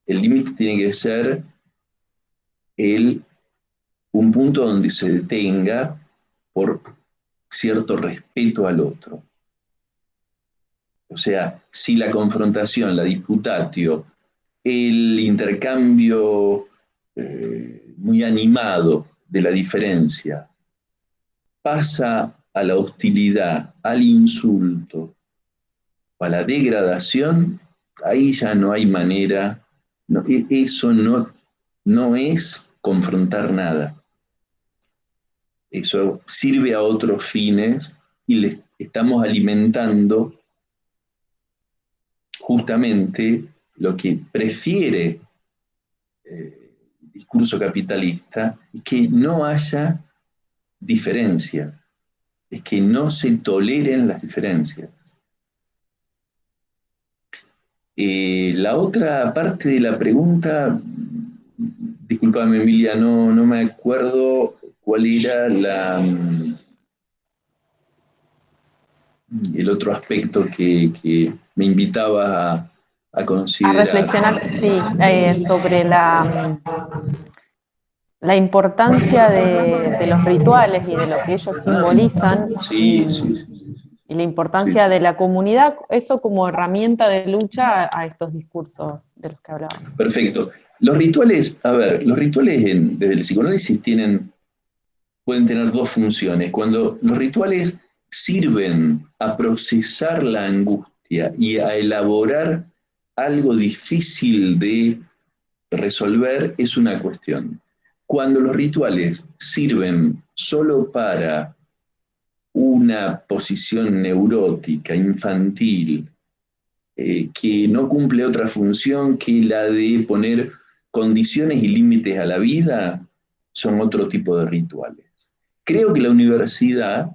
el límite tiene que ser un punto donde se detenga por cierto respeto al otro. O sea, si la confrontación, la disputatio, el intercambio muy animado de la diferencia pasa a la hostilidad, al insulto, a la degradación, ahí ya no hay manera, eso no es confrontar nada. eso sirve a otros fines y les estamos alimentando justamente lo que prefiere el discurso capitalista, que no haya diferencias, es que no se toleren las diferencias. La otra parte de la pregunta, discúlpame Emilia, no me acuerdo cuál era el otro aspecto que me invitabas a A considerar. reflexionar, sí, sobre la importancia de los rituales y de lo que ellos simbolizan Sí, sí, sí, sí, sí, y la sí, importancia de la comunidad, eso como herramienta de lucha a estos discursos de los que hablábamos. perfecto. Los rituales, a ver, los rituales desde el psicoanálisis pueden tener dos funciones. Cuando los rituales sirven a procesar la angustia y a elaborar algo difícil de resolver, es una cuestión. Cuando los rituales sirven solo para una posición neurótica, infantil, que no cumple otra función que la de poner condiciones y límites a la vida, son otro tipo de rituales. Creo que la universidad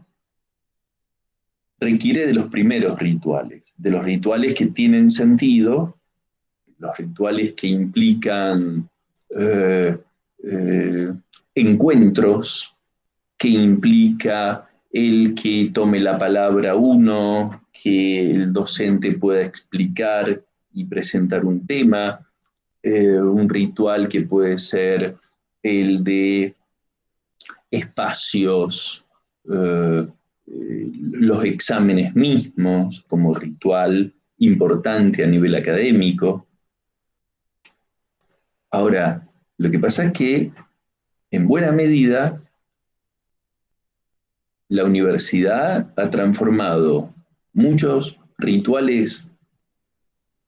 requiere de los primeros rituales, de los rituales que tienen sentido, los rituales que implican eh, eh, encuentros, que implica el que tome la palabra uno, que el docente pueda explicar y presentar un tema, un ritual que puede ser el de espacios, los exámenes mismos como ritual importante a nivel académico. Ahora, lo que pasa es que en buena medida la universidad ha transformado muchos rituales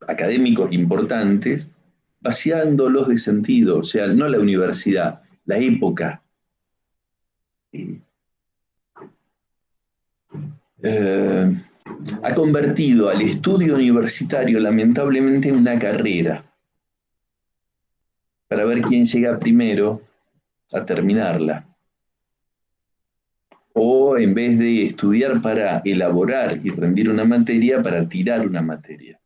académicos importantes, vaciándolos de sentido, o sea, no la universidad, la época. Eh, ha convertido al estudio universitario lamentablemente en una carrera para ver quién llega primero a terminarla. O en vez de estudiar para elaborar y rendir una materia, para tirar una materia.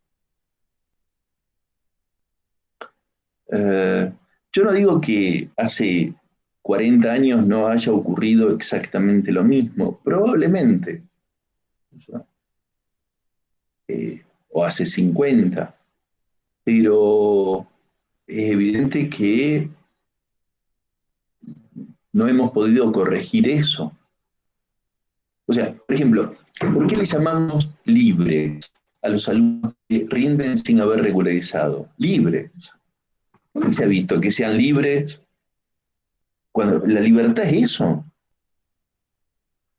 Yo no digo que hace 40 años no haya ocurrido exactamente lo mismo, probablemente, o hace 50, pero es evidente que no hemos podido corregir eso. O sea, por ejemplo, ¿por qué le llamamos libres a los alumnos que rinden sin haber regularizado? Libres. ¿Dónde se ha visto que sean libres cuando la libertad es eso?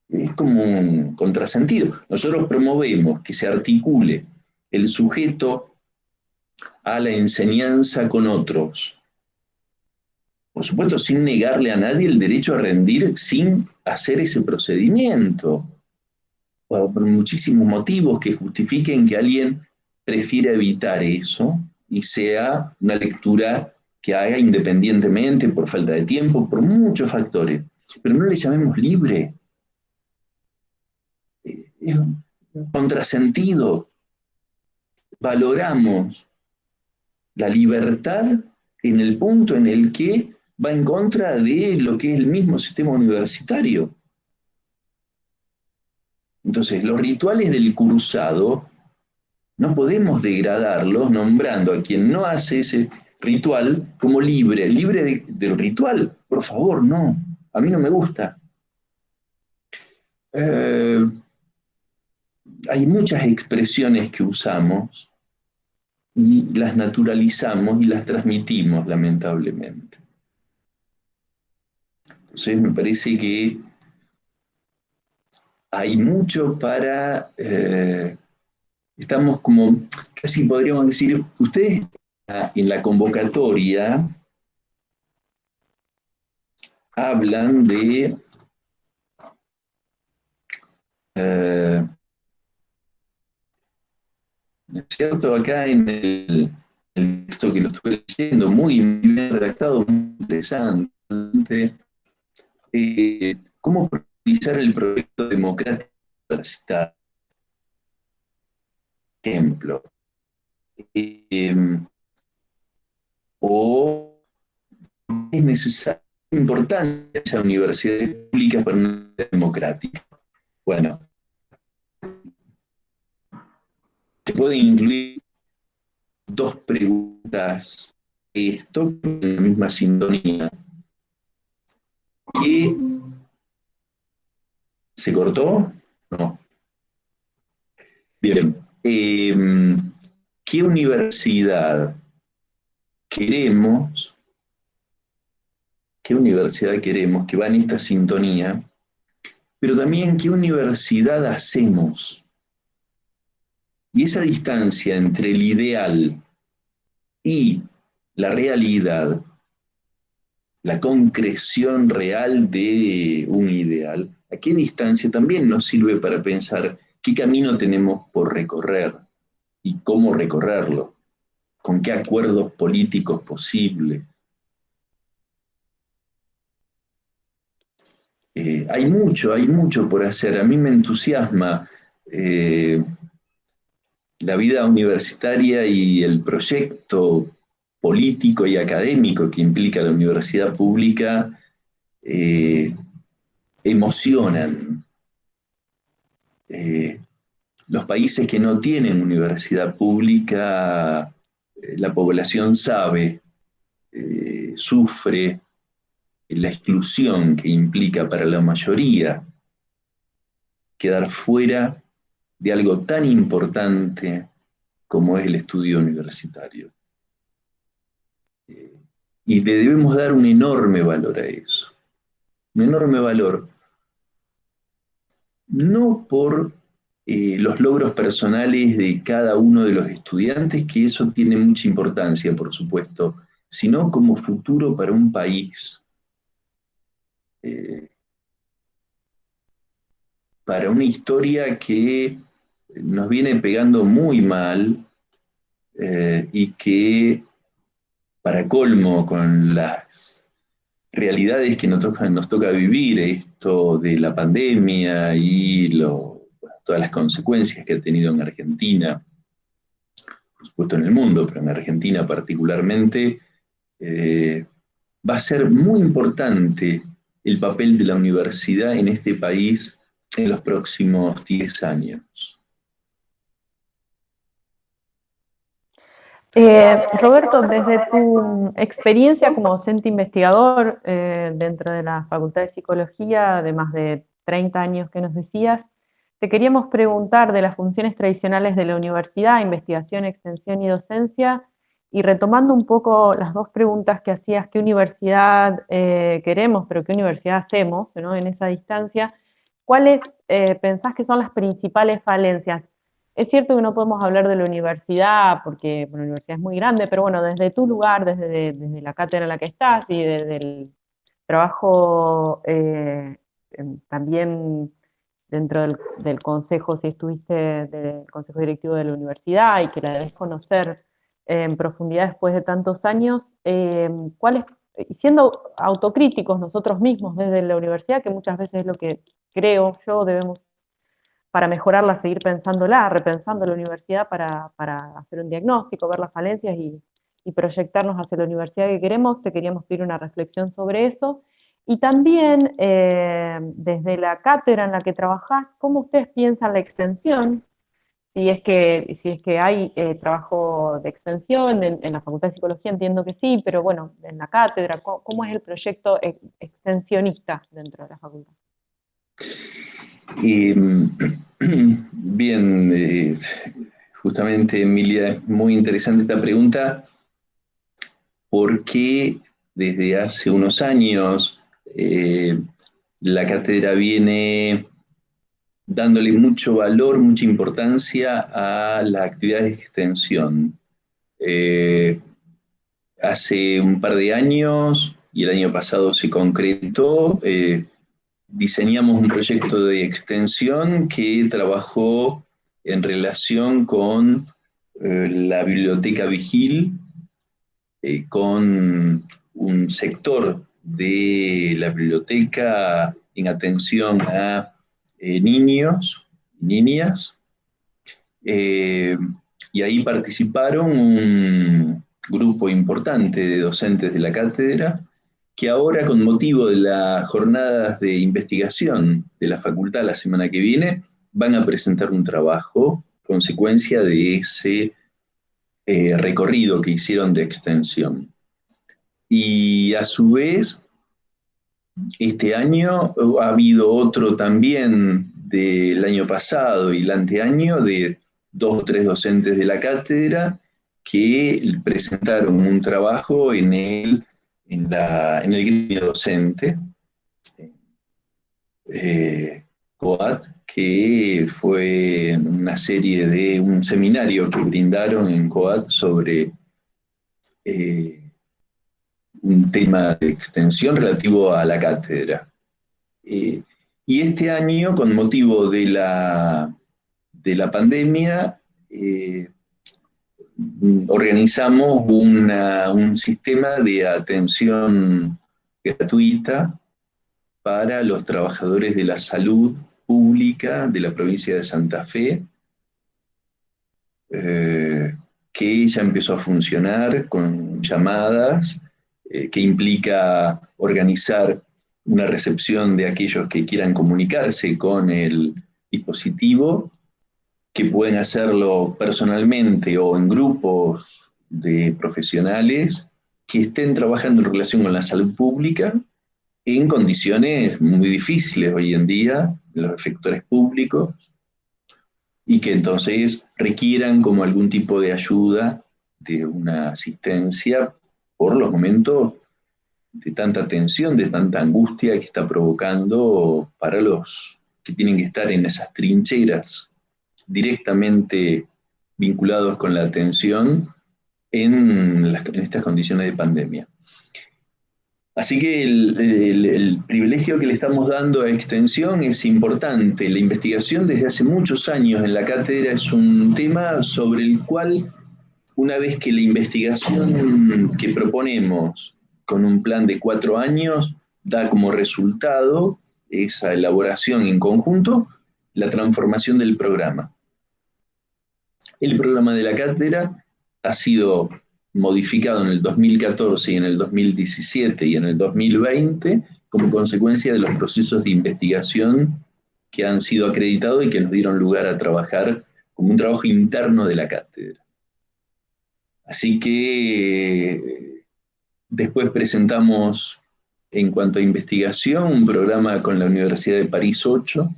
Es como un contrasentido. Nosotros promovemos que se articule el sujeto a la enseñanza con otros. Por supuesto, sin negarle a nadie el derecho a rendir sin hacer ese procedimiento. Por muchísimos motivos que justifiquen que alguien prefiera evitar eso y sea una lectura que haga independientemente, por falta de tiempo, por muchos factores. Pero no le llamemos libre. Es un contrasentido. Valoramos la libertad en el punto en el que va en contra de lo que es el mismo sistema universitario. Entonces, los rituales del cursado no podemos degradarlos nombrando a quien no hace ese ritual como libre, del ritual. Por favor, no, a mí no me gusta. Hay muchas expresiones que usamos y las naturalizamos y las transmitimos, lamentablemente. Entonces me parece que hay mucho para... estamos como, casi podríamos decir, ustedes en la convocatoria hablan de ¿no es cierto? Acá en el texto que lo estuve leyendo, muy bien redactado, muy interesante. ¿Cómo priorizar el proyecto democrático universitario? Ejemplo. Eh, o es necesario, es importante que haya universidades públicas para una sociedad democrática. Bueno, se pueden incluir dos preguntas esto en la misma sintonía. ¿Qué se cortó? No. Bien. ¿Qué universidad queremos? ¿Qué universidad queremos que va en esta sintonía? Pero también qué universidad hacemos. Y esa distancia entre el ideal y la realidad, la concreción real de un ideal, ¿a qué distancia también nos sirve para pensar qué camino tenemos por recorrer y cómo recorrerlo? ¿Con qué acuerdos políticos posibles? Hay mucho por hacer. A mí me entusiasma la vida universitaria y el proyecto político y académico que implica la universidad pública eh, emocionan. Eh, los países que no tienen universidad pública, la población sabe, sufre la exclusión que implica para la mayoría quedar fuera de algo tan importante como es el estudio universitario. Y le debemos dar un enorme valor a eso. Un enorme valor, no por los logros personales de cada uno de los estudiantes, que eso tiene mucha importancia, por supuesto, sino como futuro para un país, eh, para una historia que nos viene pegando muy mal y que, para colmo, con las realidades que nos toca vivir, esto de la pandemia y todas las consecuencias que ha tenido en Argentina, por supuesto en el mundo, pero en Argentina particularmente, eh, va a ser muy importante el papel de la universidad en este país en los próximos 10 años. Roberto, desde tu experiencia como docente investigador dentro de la Facultad de Psicología, de más de 30 años que nos decías, te queríamos preguntar de las funciones tradicionales de la universidad, investigación, extensión y docencia, y retomando un poco las dos preguntas que hacías, ¿qué universidad queremos, pero qué universidad hacemos, ¿no? En esa distancia? ¿Cuáles pensás que son las principales falencias? Es cierto que no podemos hablar de la universidad porque bueno, la universidad es muy grande, pero bueno, desde tu lugar, desde la cátedra en la que estás y desde el trabajo también dentro del consejo, si estuviste del consejo directivo de la universidad y que la debes conocer en profundidad después de tantos años, ¿cuáles, y siendo autocríticos nosotros mismos desde la universidad, que muchas veces es lo que creo yo debemos para mejorarla, seguir pensándola, repensando la universidad para hacer un diagnóstico, ver las falencias y proyectarnos hacia la universidad que queremos? Te queríamos pedir una reflexión sobre eso. Y también, desde la cátedra en la que trabajás, ¿cómo ustedes piensan la extensión? Si es que hay trabajo de extensión en la Facultad de Psicología, entiendo que sí, pero bueno, en la cátedra, ¿cómo es el proyecto extensionista dentro de la facultad? Bien, justamente Emilia, es muy interesante esta pregunta porque desde hace unos años la cátedra viene dándole mucho valor, mucha importancia a las actividades de extensión. Eh, Hace un par de años, y el año pasado se concretó, diseñamos un proyecto de extensión que trabajó en relación con la Biblioteca Vigil, con un sector de la biblioteca en atención a niños, niñas, y ahí participaron un grupo importante de docentes de la cátedra, que ahora, con motivo de las jornadas de investigación de la facultad la semana que viene, van a presentar un trabajo consecuencia de ese recorrido que hicieron de extensión. Y a su vez, este año ha habido otro también del año pasado y el anteaño de 2 o 3 docentes de la cátedra que presentaron un trabajo en el gremio docente, COAT, que fue una serie de un seminario que brindaron en COAT sobre un tema de extensión relativo a la cátedra. Y este año, con motivo de la pandemia, organizamos un sistema de atención gratuita para los trabajadores de la salud pública de la provincia de Santa Fe, que ya empezó a funcionar con llamadas, que implica organizar una recepción de aquellos que quieran comunicarse con el dispositivo, que pueden hacerlo personalmente o en grupos de profesionales que estén trabajando en relación con la salud pública en condiciones muy difíciles hoy en día, los efectores públicos, y que entonces requieran como algún tipo de ayuda, de una asistencia por los momentos de tanta tensión, de tanta angustia que está provocando para los que tienen que estar en esas trincheras directamente vinculados con la atención en estas condiciones de pandemia. Así que el privilegio que le estamos dando a extensión es importante. La investigación desde hace muchos años en la cátedra es un tema sobre el cual, una vez que la investigación que proponemos con un plan de 4 años da como resultado esa elaboración en conjunto, la transformación del programa. El programa de la cátedra ha sido modificado en el 2014 y en el 2017 y en el 2020 como consecuencia de los procesos de investigación que han sido acreditados y que nos dieron lugar a trabajar como un trabajo interno de la cátedra. Así que después presentamos, en cuanto a investigación, un programa con la Universidad de París 8.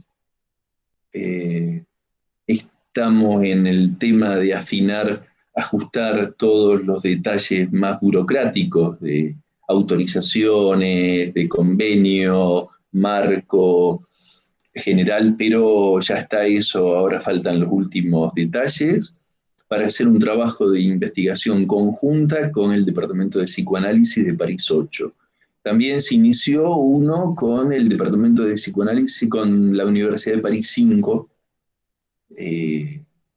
Estamos en el tema de afinar, ajustar todos los detalles más burocráticos de autorizaciones, de convenio, marco general, pero ya está eso, ahora faltan los últimos detalles para hacer un trabajo de investigación conjunta con el Departamento de Psicoanálisis de París 8. También se inició uno con el Departamento de Psicoanálisis con la Universidad de París 5,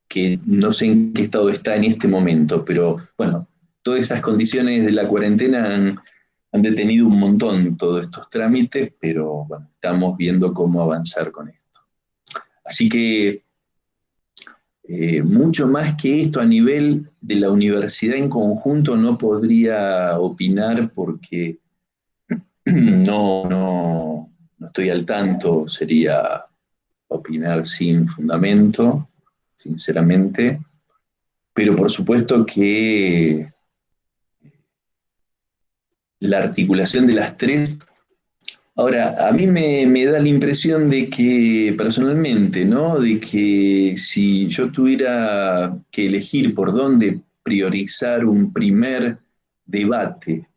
que no sé en qué estado está en este momento, pero bueno, todas esas condiciones de la cuarentena han detenido un montón todos estos trámites, pero bueno, estamos viendo cómo avanzar con esto. Así que mucho más que esto a nivel de la universidad en conjunto no podría opinar porque no estoy al tanto, sería opinar sin fundamento, sinceramente, pero por supuesto que la articulación de las tres. Ahora, a mí me da la impresión de que, personalmente, ¿no? De que si yo tuviera que elegir por dónde priorizar un primer debate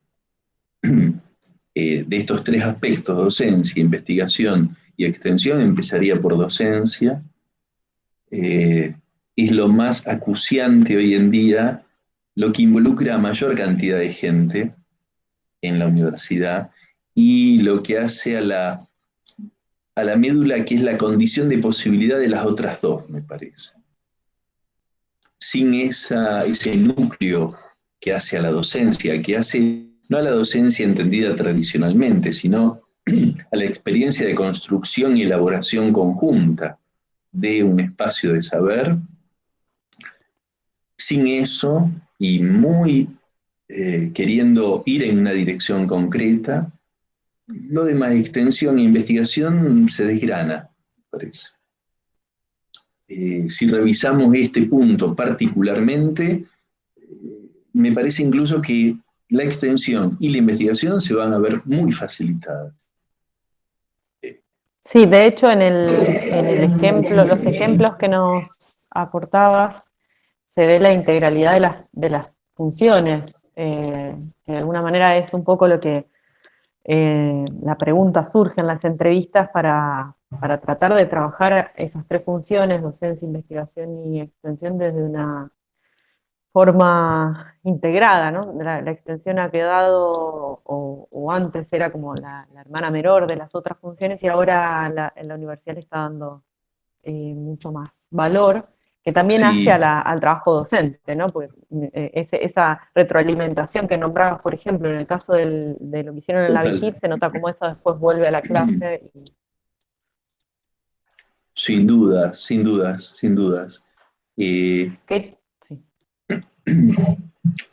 de estos tres aspectos, docencia, investigación y extensión, empezaría por docencia. Es lo más acuciante hoy en día, lo que involucra a mayor cantidad de gente en la universidad y lo que hace a la a la médula, que es la condición de posibilidad de las otras dos, me parece. Sin ese núcleo que hace a la docencia, que hace no a la docencia entendida tradicionalmente, sino a la experiencia de construcción y elaboración conjunta de un espacio de saber. Sin eso, y muy queriendo ir en una dirección concreta, lo demás, extensión e investigación, se desgrana, me parece. Si revisamos este punto particularmente, me parece incluso que la extensión y la investigación se van a ver muy facilitadas. Sí, de hecho en el ejemplo, los ejemplos que nos aportabas, se ve la integralidad de las funciones. Que de alguna manera es un poco lo que la pregunta surge en las entrevistas para tratar de trabajar esas tres funciones, docencia, investigación y extensión, desde una forma integrada, ¿no? La extensión ha quedado, o antes era como la hermana menor de las otras funciones, y ahora en la universidad le está dando mucho más valor, que también hace Sí, al trabajo docente, ¿no? Porque esa retroalimentación que nombrabas, por ejemplo, en el caso de lo que hicieron en la total. Vigil, se nota cómo eso después vuelve a la clase. Sin dudas, sin dudas, sin dudas. Sí.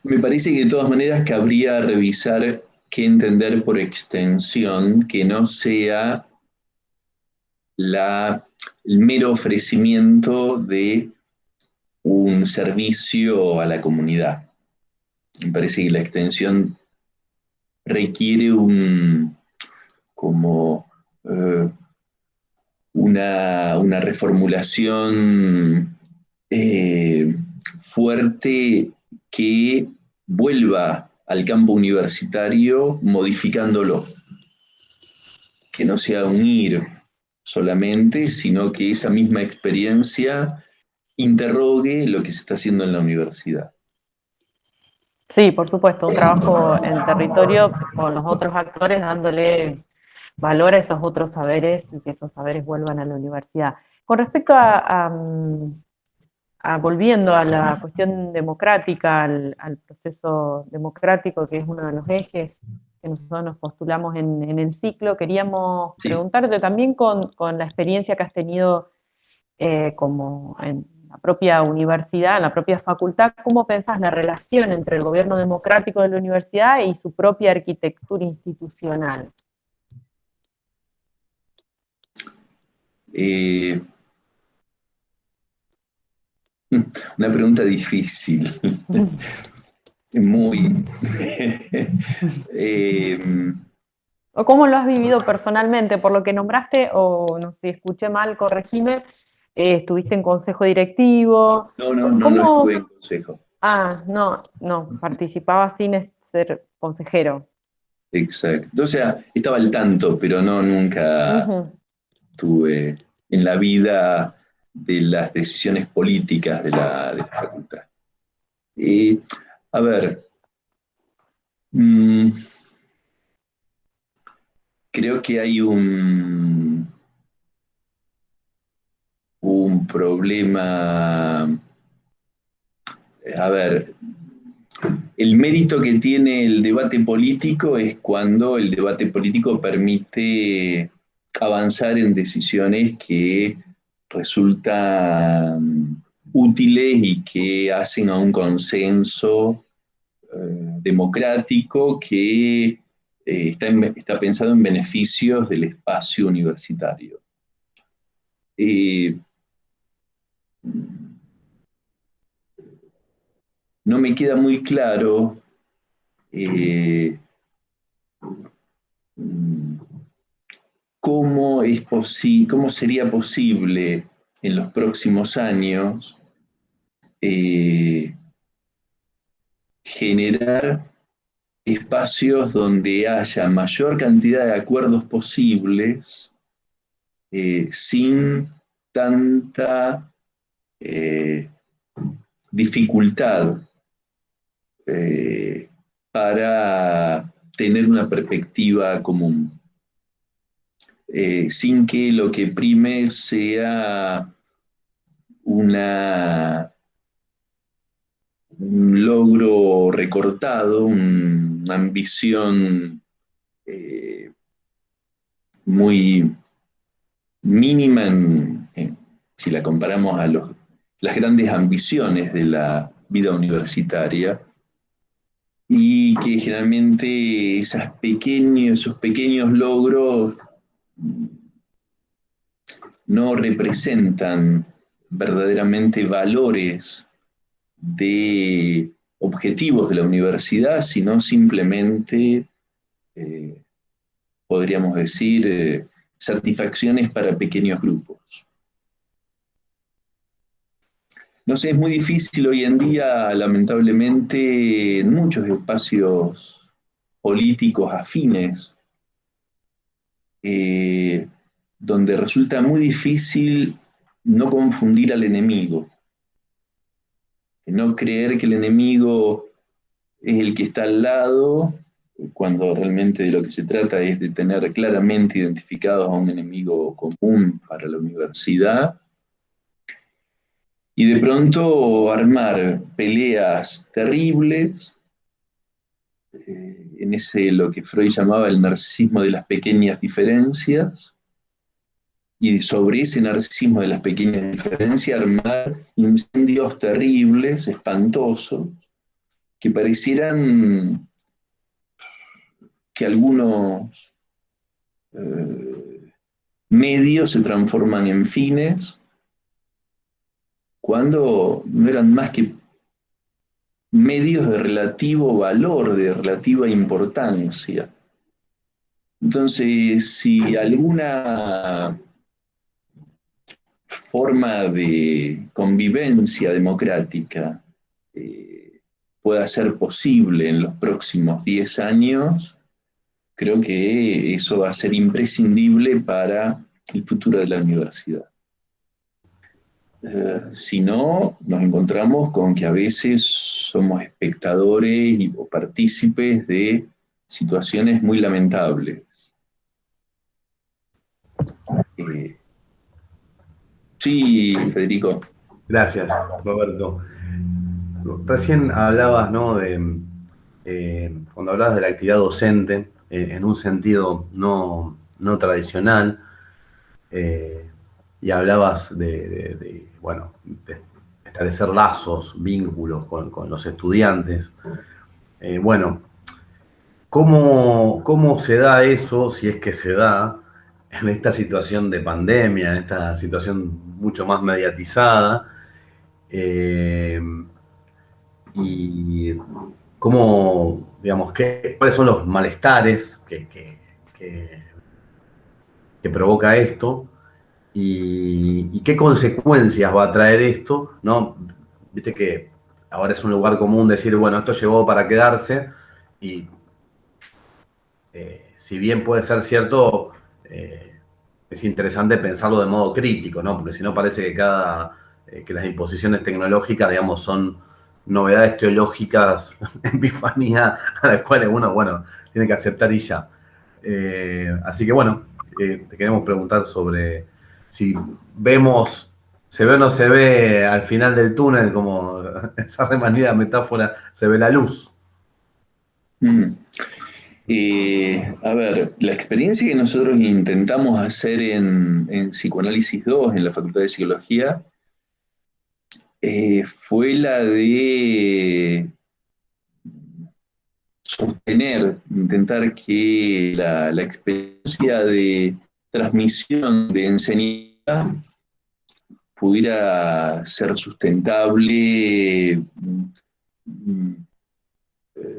Me parece que de todas maneras cabría revisar qué entender por extensión, que no sea el mero ofrecimiento de un servicio a la comunidad. Me parece que la extensión requiere como eh, una reformulación fuerte, que vuelva al campo universitario modificándolo, que no sea un ir solamente, sino que esa misma experiencia interrogue lo que se está haciendo en la universidad. Sí, por supuesto, un trabajo en territorio con los otros actores, dándole valor a esos otros saberes y que esos saberes vuelvan a la universidad. Con respecto volviendo a la cuestión democrática, al proceso democrático, que es uno de los ejes que nosotros nos postulamos en el ciclo, queríamos Sí. preguntarte también con la experiencia que has tenido como en la propia universidad, en la propia facultad, ¿cómo pensás la relación entre el gobierno democrático de la universidad y su propia arquitectura institucional? Eh, una pregunta difícil, muy... eh, ¿O cómo lo has vivido personalmente? Por lo que nombraste, o no sé, si escuché mal, corregime, estuviste en consejo directivo. no estuve en ¿Cómo? consejo. Ah, no, no, participaba sin ser consejero. Exacto. O sea, estaba al tanto, pero no, nunca Ujú. estuve en la vida de las decisiones políticas de la facultad. Eh, a ver, mm, creo que hay un problema. A ver, el mérito que tiene el debate político es cuando el debate político permite avanzar en decisiones que resultan útiles y que hacen a un consenso democrático que está pensado en beneficios del espacio universitario. Eh, no me queda muy claro eh, cómo sería posible en los próximos años eh, generar espacios donde haya mayor cantidad de acuerdos posibles, sin tanta eh, dificultad para tener una perspectiva común. sin que lo que prime sea un logro recortado, una ambición muy mínima si la comparamos a las grandes ambiciones de la vida universitaria, y que generalmente esos pequeños logros no representan verdaderamente valores de objetivos de la universidad, sino simplemente, eh, podríamos decir, satisfacciones para pequeños grupos. No sé, es muy difícil hoy en día, lamentablemente, en muchos espacios políticos afines, eh, donde resulta muy difícil no confundir al enemigo, no creer que el enemigo es el que está al lado, cuando realmente de lo que se trata es de tener claramente identificados a un enemigo común para la universidad, y de pronto armar peleas terribles en ese lo que Freud llamaba el narcisismo de las pequeñas diferencias, y sobre ese narcisismo de las pequeñas diferencias armar incendios terribles, espantosos, que parecieran que algunos medios se transforman en fines, cuando no eran más que medios de relativo valor, de relativa importancia. Entonces, si alguna forma de convivencia democrática pueda ser posible en los próximos 10 años, creo que eso va a ser imprescindible para el futuro de la universidad. Si no, nos encontramos con que a veces somos espectadores o partícipes de situaciones muy lamentables. Sí, Federico. Gracias, Roberto. Recién hablabas, ¿no? Cuando hablabas de la actividad docente, en un sentido no tradicional, y hablabas bueno, de establecer lazos, vínculos con los estudiantes. Bueno, ¿cómo se da eso, si es que se da, en esta situación de pandemia, en esta situación mucho más mediatizada? Y cómo, digamos, cuáles son los malestares que provoca esto, y qué consecuencias va a traer esto, ¿no? Viste que ahora es un lugar común decir, bueno, esto llegó para quedarse, y si bien puede ser cierto, es interesante pensarlo de modo crítico, ¿no? Porque si no parece que las imposiciones tecnológicas, digamos, son novedades teológicas, epifanía, a las cuales uno, bueno, tiene que aceptar y ya. Así que bueno, te queremos preguntar sobre si se ve o no se ve al final del túnel, como esa remanida metáfora, se ve la luz. Mm. A ver, la experiencia que nosotros intentamos hacer en Psicoanálisis 2, en la Facultad de Psicología, fue la de sostener, intentar que la experiencia de transmisión de enseñanza pudiera ser sustentable,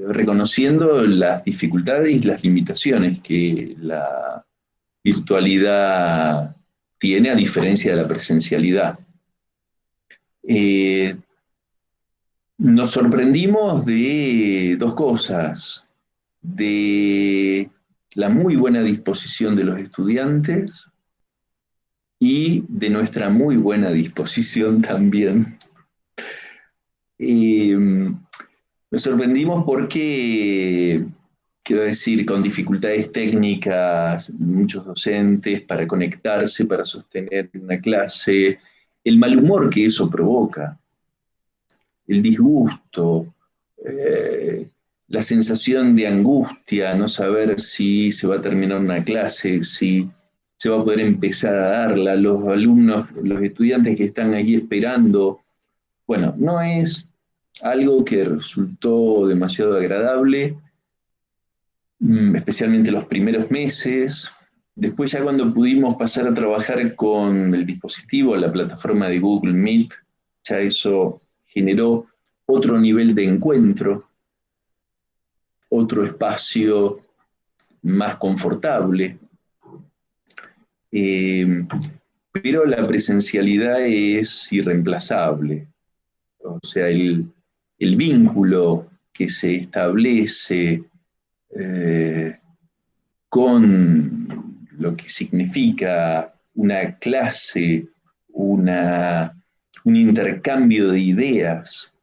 reconociendo las dificultades y las limitaciones que la virtualidad tiene, a diferencia de la presencialidad. Nos sorprendimos de dos cosas: de la muy buena disposición de los estudiantes y de nuestra muy buena disposición también. Nos sorprendimos porque quiero decir, con dificultades técnicas, muchos docentes para conectarse, para sostener una clase, el mal humor que eso provoca, el disgusto, eh, la sensación de angustia, no saber si se va a terminar una clase, si se va a poder empezar a darla, los alumnos, los estudiantes que están ahí esperando. Bueno, no es algo que resultó demasiado agradable, especialmente los primeros meses. Después ya cuando pudimos pasar a trabajar con el dispositivo, la plataforma de Google Meet, ya eso generó otro nivel de encuentro, otro espacio más confortable. Eh, pero la presencialidad es irreemplazable. O sea, el vínculo que se establece eh, con lo que significa una clase, un intercambio de ideas,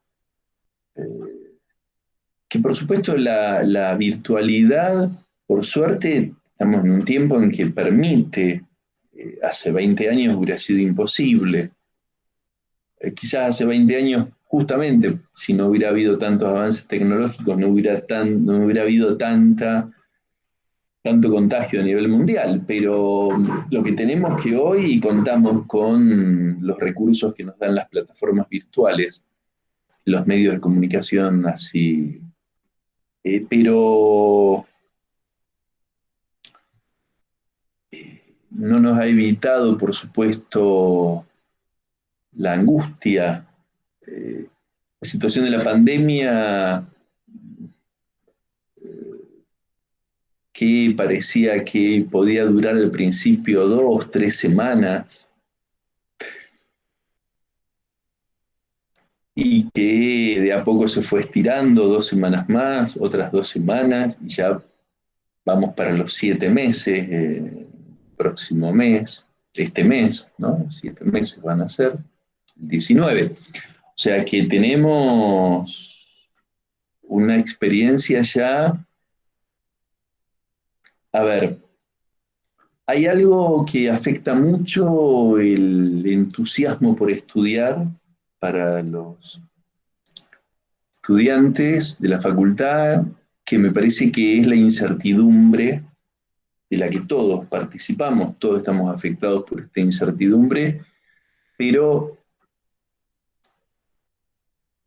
que por supuesto la virtualidad, por suerte, estamos en un tiempo en que permite, hace 20 años hubiera sido imposible. Quizás hace 20 años, justamente, si no hubiera habido tantos avances tecnológicos, no hubiera habido tanto contagio a nivel mundial, pero lo que tenemos que hoy contamos con los recursos que nos dan las plataformas virtuales, los medios de comunicación así, pero no nos ha evitado, por supuesto, la angustia. La situación de la pandemia, que parecía que podía durar al principio 2, 3 semanas, y que de a poco se fue estirando 2 semanas más, otras 2 semanas, y ya vamos para los 7 meses, próximo mes, este mes, ¿no? 7 meses van a ser, 19. O sea que tenemos una experiencia ya. A ver, hay algo que afecta mucho el entusiasmo por estudiar para los estudiantes de la facultad, que me parece que es la incertidumbre de la que todos participamos, todos estamos afectados por esta incertidumbre, pero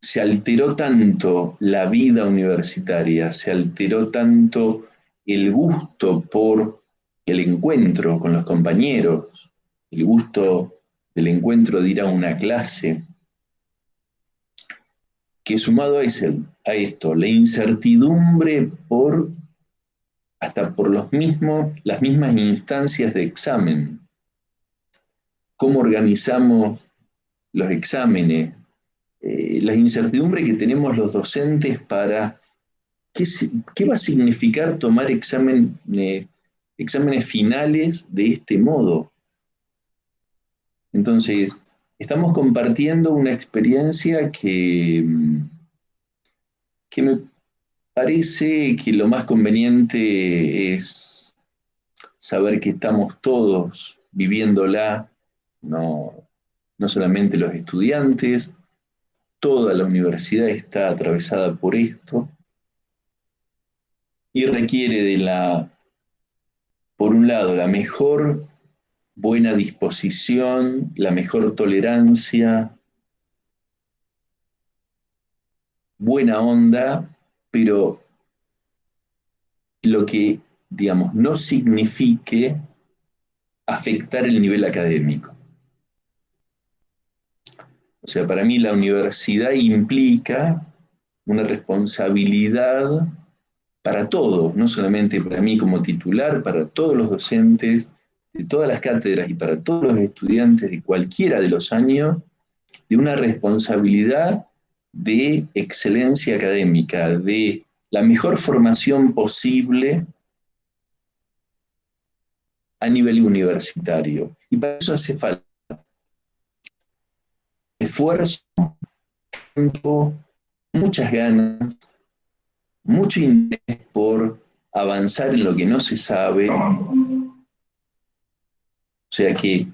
se alteró tanto la vida universitaria, se alteró tanto el gusto por el encuentro con los compañeros, el gusto del encuentro de ir a una clase, que sumado a esto, la incertidumbre hasta por las mismas instancias de examen, cómo organizamos los exámenes, la incertidumbre que tenemos los docentes para qué va a significar tomar exámenes finales de este modo. Entonces, estamos compartiendo una experiencia que me parece que lo más conveniente es saber que estamos todos viviéndola, no, no solamente los estudiantes, toda la universidad está atravesada por esto y requiere por un lado, la mejor buena disposición, la mejor tolerancia, buena onda, pero lo que, digamos, no signifique afectar el nivel académico. O sea, para mí la universidad implica una responsabilidad para todos, no solamente para mí como titular, para todos los docentes de todas las cátedras y para todos los estudiantes de cualquiera de los años, de una responsabilidad de excelencia académica, de la mejor formación posible a nivel universitario. Y para eso hace falta esfuerzo, tiempo, muchas ganas, mucho interés por avanzar en lo que no se sabe. O sea que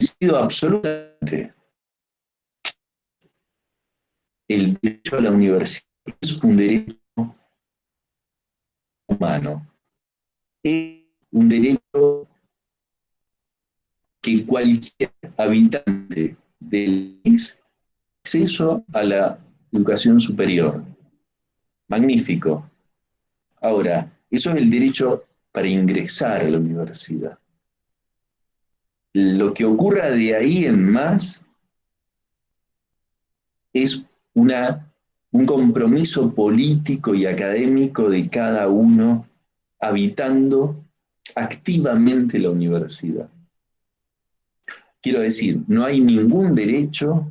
ha sido absolutamente el derecho a la universidad es un derecho humano, es un derecho que cualquier habitante del país acceso a la educación superior. Magnífico. Ahora, eso es el derecho para ingresar a la universidad. Lo que ocurra de ahí en más es un compromiso político y académico de cada uno habitando activamente la universidad. Quiero decir, no hay ningún derecho,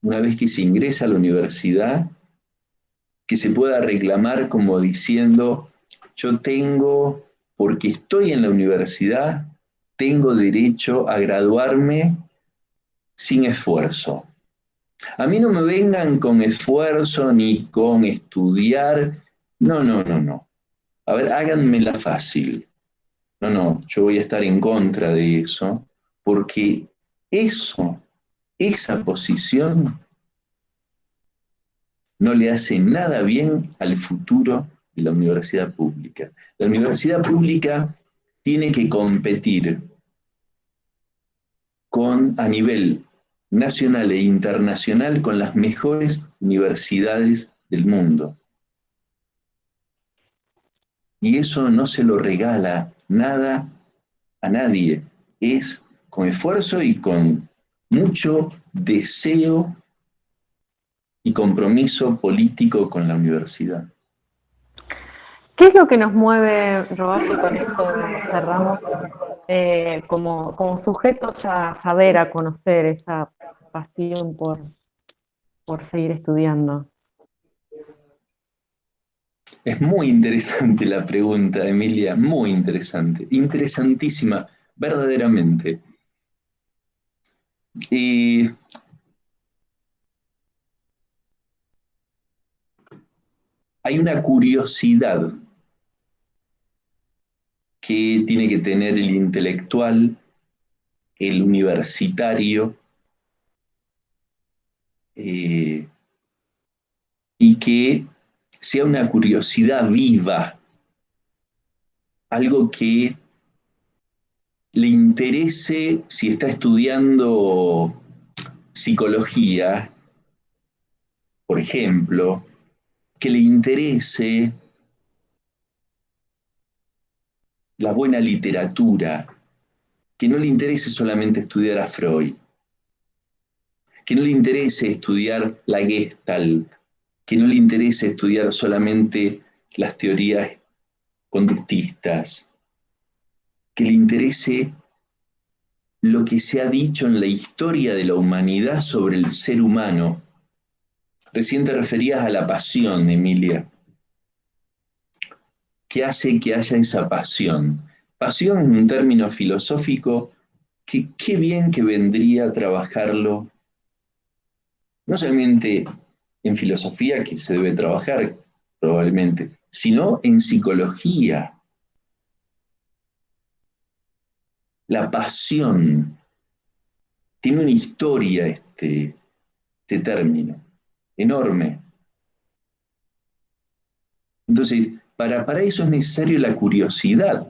una vez que se ingresa a la universidad, que se pueda reclamar como diciendo, yo tengo, porque estoy en la universidad, tengo derecho a graduarme sin esfuerzo. A mí no me vengan con esfuerzo ni con estudiar. No, no, no, no. A ver, háganmela fácil. No, no, yo voy a estar en contra de eso, porque esa posición no le hace nada bien al futuro de la universidad pública. La universidad pública tiene que competir a nivel nacional e internacional con las mejores universidades del mundo. Y eso no se lo regala nada a nadie. Es con esfuerzo y con mucho deseo y compromiso político con la universidad. ¿Qué es lo que nos mueve, Roberto, con esto cerramos, como sujetos a saber, a conocer esa pasión por seguir estudiando? Es muy interesante la pregunta, Emilia, muy interesante, interesantísima, verdaderamente. Hay una curiosidad que tiene que tener el intelectual, el universitario, y que sea una curiosidad viva, algo que le interese si está estudiando psicología, por ejemplo, que le interese la buena literatura, que no le interese solamente estudiar a Freud, que no le interese estudiar la Gestalt, que no le interese estudiar solamente las teorías conductistas, que le interese lo que se ha dicho en la historia de la humanidad sobre el ser humano. Recién te referías a la pasión, Emilia. ¿Qué hace que haya esa pasión? Pasión es un término filosófico que qué bien que vendría a trabajarlo, no solamente en filosofía, que se debe trabajar probablemente, sino en psicología. La pasión tiene una historia este término, enorme. Entonces, para eso es necesario la curiosidad,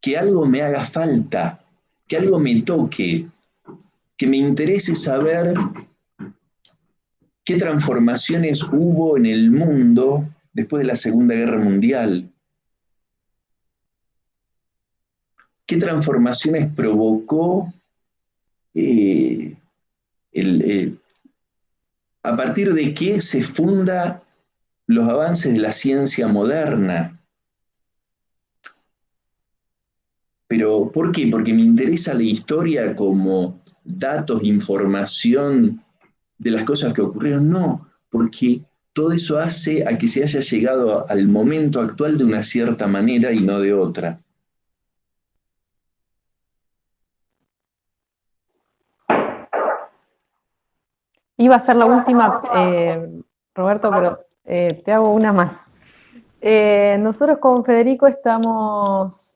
que algo me haga falta, que algo me toque, que me interese saber qué transformaciones hubo en el mundo después de la Segunda Guerra Mundial, qué transformaciones provocó eh, el, a partir de qué se funda los avances de la ciencia moderna. Pero, ¿por qué? Porque me interesa la historia como datos, información de las cosas que ocurrieron. No, porque todo eso hace a que se haya llegado al momento actual de una cierta manera y no de otra. Iba a ser la última, Roberto, pero Te hago una más. Nosotros con Federico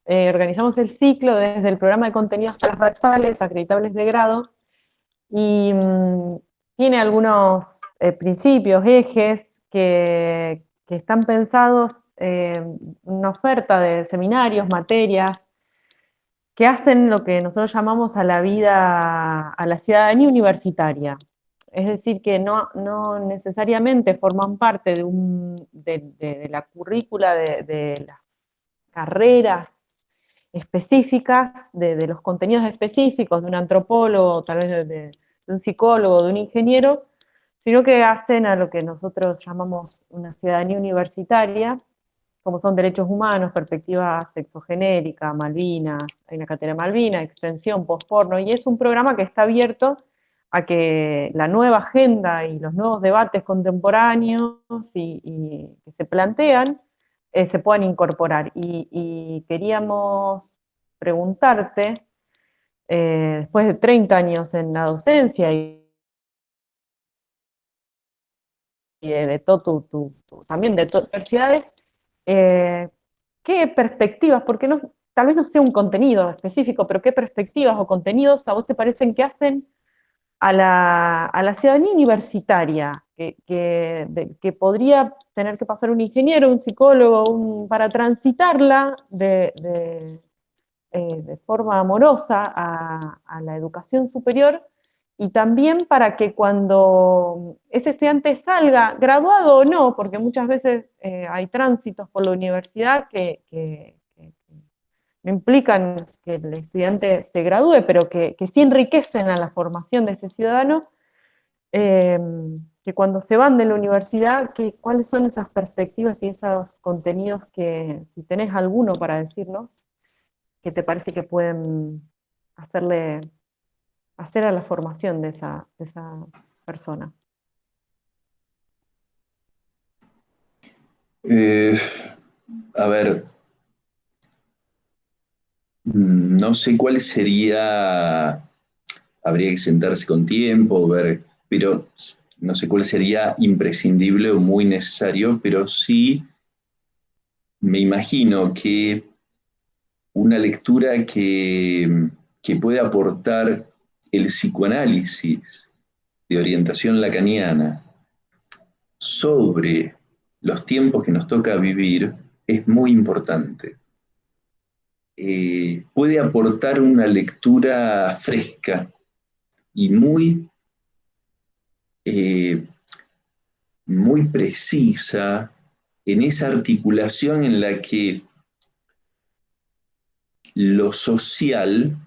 organizamos el ciclo desde el programa de contenidos transversales acreditables de grado y tiene algunos principios, ejes que están pensados en una oferta de seminarios, materias, que hacen lo que nosotros llamamos a la vida, a la ciudadanía universitaria. Es decir, que no necesariamente forman parte de la currícula de las carreras específicas, de los contenidos específicos de un antropólogo, tal vez de un psicólogo, de un ingeniero, sino que hacen a lo que nosotros llamamos una ciudadanía universitaria, como son derechos humanos, perspectiva sexogenérica, Malvinas, hay una cátedra de Malvinas, extensión, postporno, y es un programa que está abierto a que la nueva agenda y los nuevos debates contemporáneos y que se plantean se puedan incorporar. Y queríamos preguntarte, después de 30 años en la docencia y de todo también de todas universidades, ¿qué perspectivas, porque tal vez no sea un contenido específico, pero qué perspectivas o contenidos a vos te parecen que hacen a la ciudadanía universitaria, que podría tener que pasar un ingeniero, un psicólogo, para transitarla de forma amorosa a la educación superior, y también para que cuando ese estudiante salga, graduado o no, porque muchas veces hay tránsitos por la universidad que no implican que el estudiante se gradúe, pero que sí enriquecen a la formación de ese ciudadano, eh, que cuando se van de la universidad, cuáles son esas perspectivas y esos contenidos que, si tenés alguno para decirnos, que te parece que pueden hacer a la formación de esa persona. A ver, no sé cuál sería, habría que sentarse con tiempo, ver, pero no sé cuál sería imprescindible o muy necesario, pero sí me imagino que una lectura que puede aportar el psicoanálisis de orientación lacaniana sobre los tiempos que nos toca vivir es muy importante. Puede aportar una lectura fresca y eh, muy precisa en esa articulación en la que lo social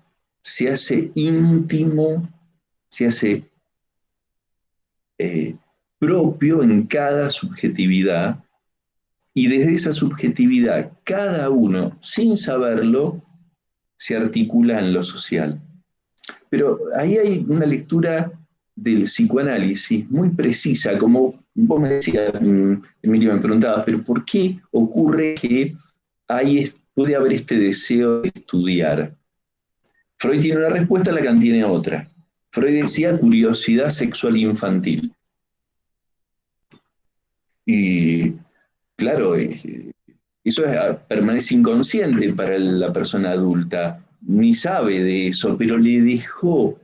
se hace íntimo, se hace propio en cada subjetividad, y desde esa subjetividad cada uno, sin saberlo, se articula en lo social. Pero ahí hay una lectura del psicoanálisis muy precisa, como vos me decías, Emilio, me preguntabas, pero ¿por qué ocurre que puede haber este deseo de estudiar? Freud tiene una respuesta, Lacan tiene otra. Freud decía curiosidad sexual infantil. Y claro, eso permanece inconsciente para la persona adulta, ni sabe de eso, pero le dejó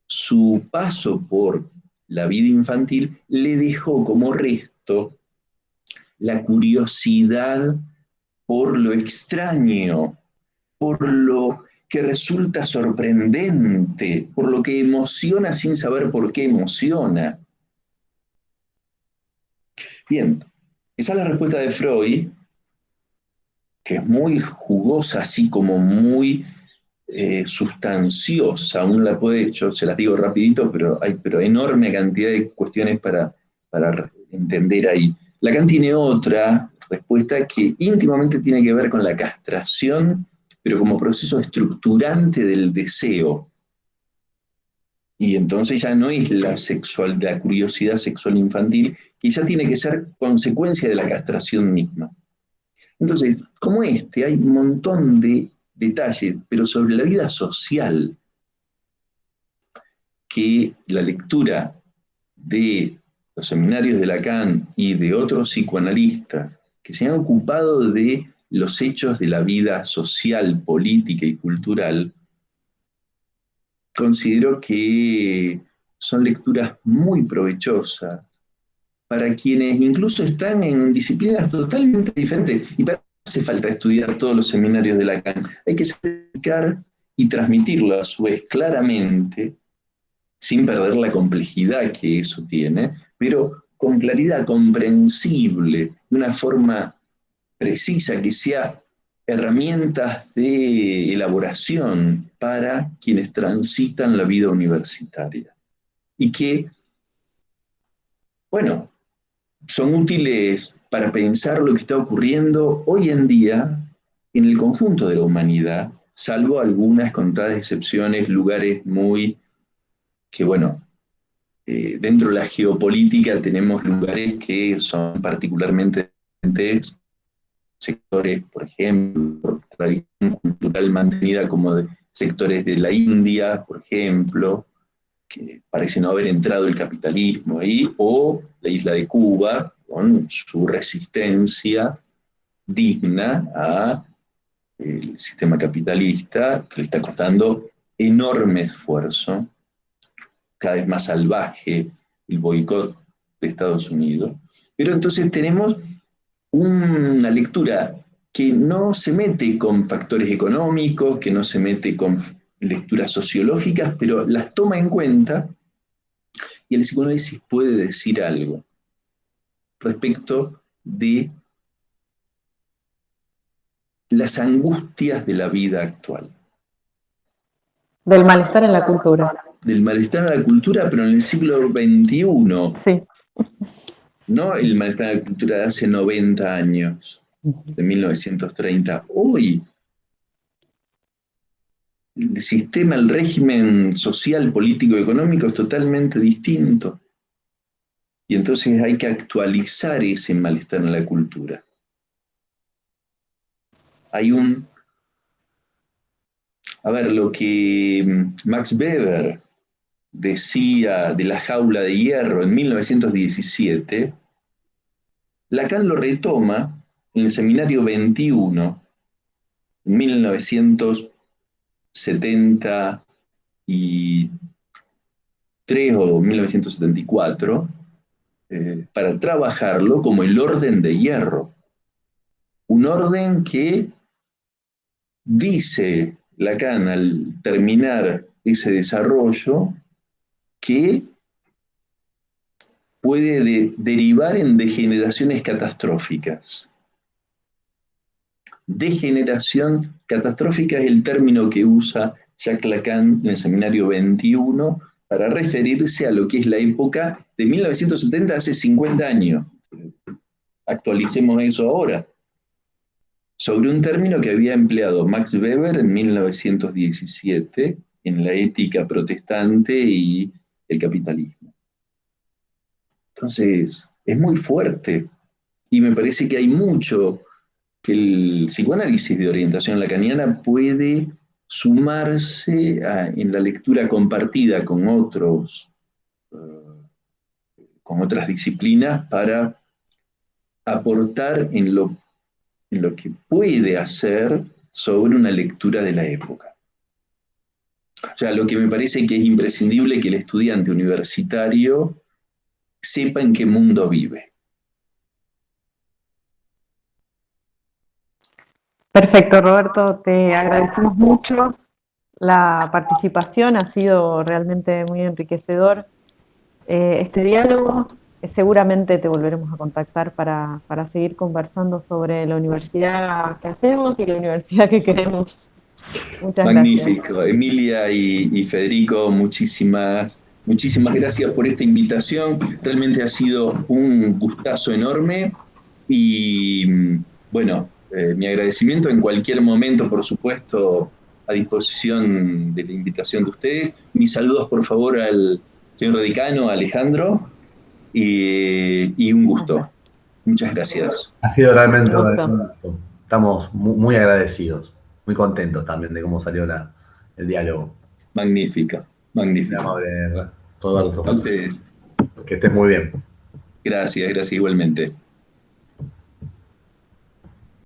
su paso por la vida infantil, le dejó como resto la curiosidad por lo extraño, por lo que resulta sorprendente, por lo que emociona sin saber por qué emociona. Bien, esa es la respuesta de Freud, que es muy jugosa, así como muy sustanciosa. Aún la puede, yo se las digo rapidito, pero hay enorme cantidad de cuestiones para entender ahí. Lacan tiene otra respuesta que íntimamente tiene que ver con la castración, pero como proceso estructurante del deseo. Y entonces ya no es la curiosidad sexual infantil, que ya tiene que ser consecuencia de la castración misma. Entonces, como hay un montón de detalles, pero sobre la vida social, que la lectura de los seminarios de Lacan y de otros psicoanalistas que se han ocupado de los hechos de la vida social, política y cultural, considero que son lecturas muy provechosas para quienes incluso están en disciplinas totalmente diferentes. Y para eso hace falta estudiar todos los seminarios de Lacan. Hay que explicar y transmitirlo a su vez claramente, sin perder la complejidad que eso tiene, pero con claridad comprensible, de una forma precisa, que sea herramientas de elaboración para quienes transitan la vida universitaria. Y que, bueno, son útiles para pensar lo que está ocurriendo hoy en día en el conjunto de la humanidad, salvo algunas contadas excepciones, lugares muy que, bueno, dentro de la geopolítica tenemos lugares que son particularmente diferentes, sectores, por ejemplo, por tradición cultural mantenida como de sectores de la India, por ejemplo, que parece no haber entrado el capitalismo ahí, o la isla de Cuba, con su resistencia digna al sistema capitalista, que le está costando enorme esfuerzo, cada vez más salvaje el boicot de Estados Unidos. Pero entonces tenemos una lectura que no se mete con factores económicos, que no se mete con lecturas sociológicas, pero las toma en cuenta, y el psicoanálisis puede decir algo respecto de las angustias de la vida actual. Del malestar en la cultura. Del malestar en la cultura, pero en el siglo XXI. Sí. No el malestar en la cultura de hace 90 años, de 1930. Hoy, el sistema, el régimen social, político, económico es totalmente distinto. Y entonces hay que actualizar ese malestar en la cultura. Hay lo que Max Weber decía de la jaula de hierro en 1917, Lacan lo retoma en el seminario 21, en 1973 o 1974, para trabajarlo como el orden de hierro. Un orden que dice Lacan al terminar ese desarrollo que puede derivar en degeneraciones catastróficas. Degeneración catastrófica es el término que usa Jacques Lacan en el seminario 21 para referirse a lo que es la época de 1970, hace 50 años. Actualicemos eso ahora. Sobre un término que había empleado Max Weber en 1917 en la ética protestante y el capitalismo. Entonces, es muy fuerte y me parece que hay mucho que el psicoanálisis de orientación lacaniana puede sumarse en la lectura compartida con otras disciplinas para aportar en lo que puede hacer sobre una lectura de la época. O sea, lo que me parece que es imprescindible que el estudiante universitario sepa en qué mundo vive. Perfecto, Roberto, te agradecemos mucho la participación, ha sido realmente muy enriquecedor este diálogo. Seguramente te volveremos a contactar para seguir conversando sobre la universidad que hacemos y la universidad que queremos. Muchas Magnífico. gracias. Emilia y Federico, muchísimas gracias por esta invitación. Realmente ha sido un gustazo enorme y bueno, mi agradecimiento en cualquier momento, por supuesto, a disposición de la invitación de ustedes. Mis saludos, por favor, al señor decano, Alejandro, y un gusto. Muchas gracias. Ha sido realmente un gusto. Estamos muy agradecidos, muy contentos también de cómo salió el diálogo. Magnífica, magnífica. Muy amable, Roberto. A ustedes. Que estés muy bien. Gracias, gracias igualmente.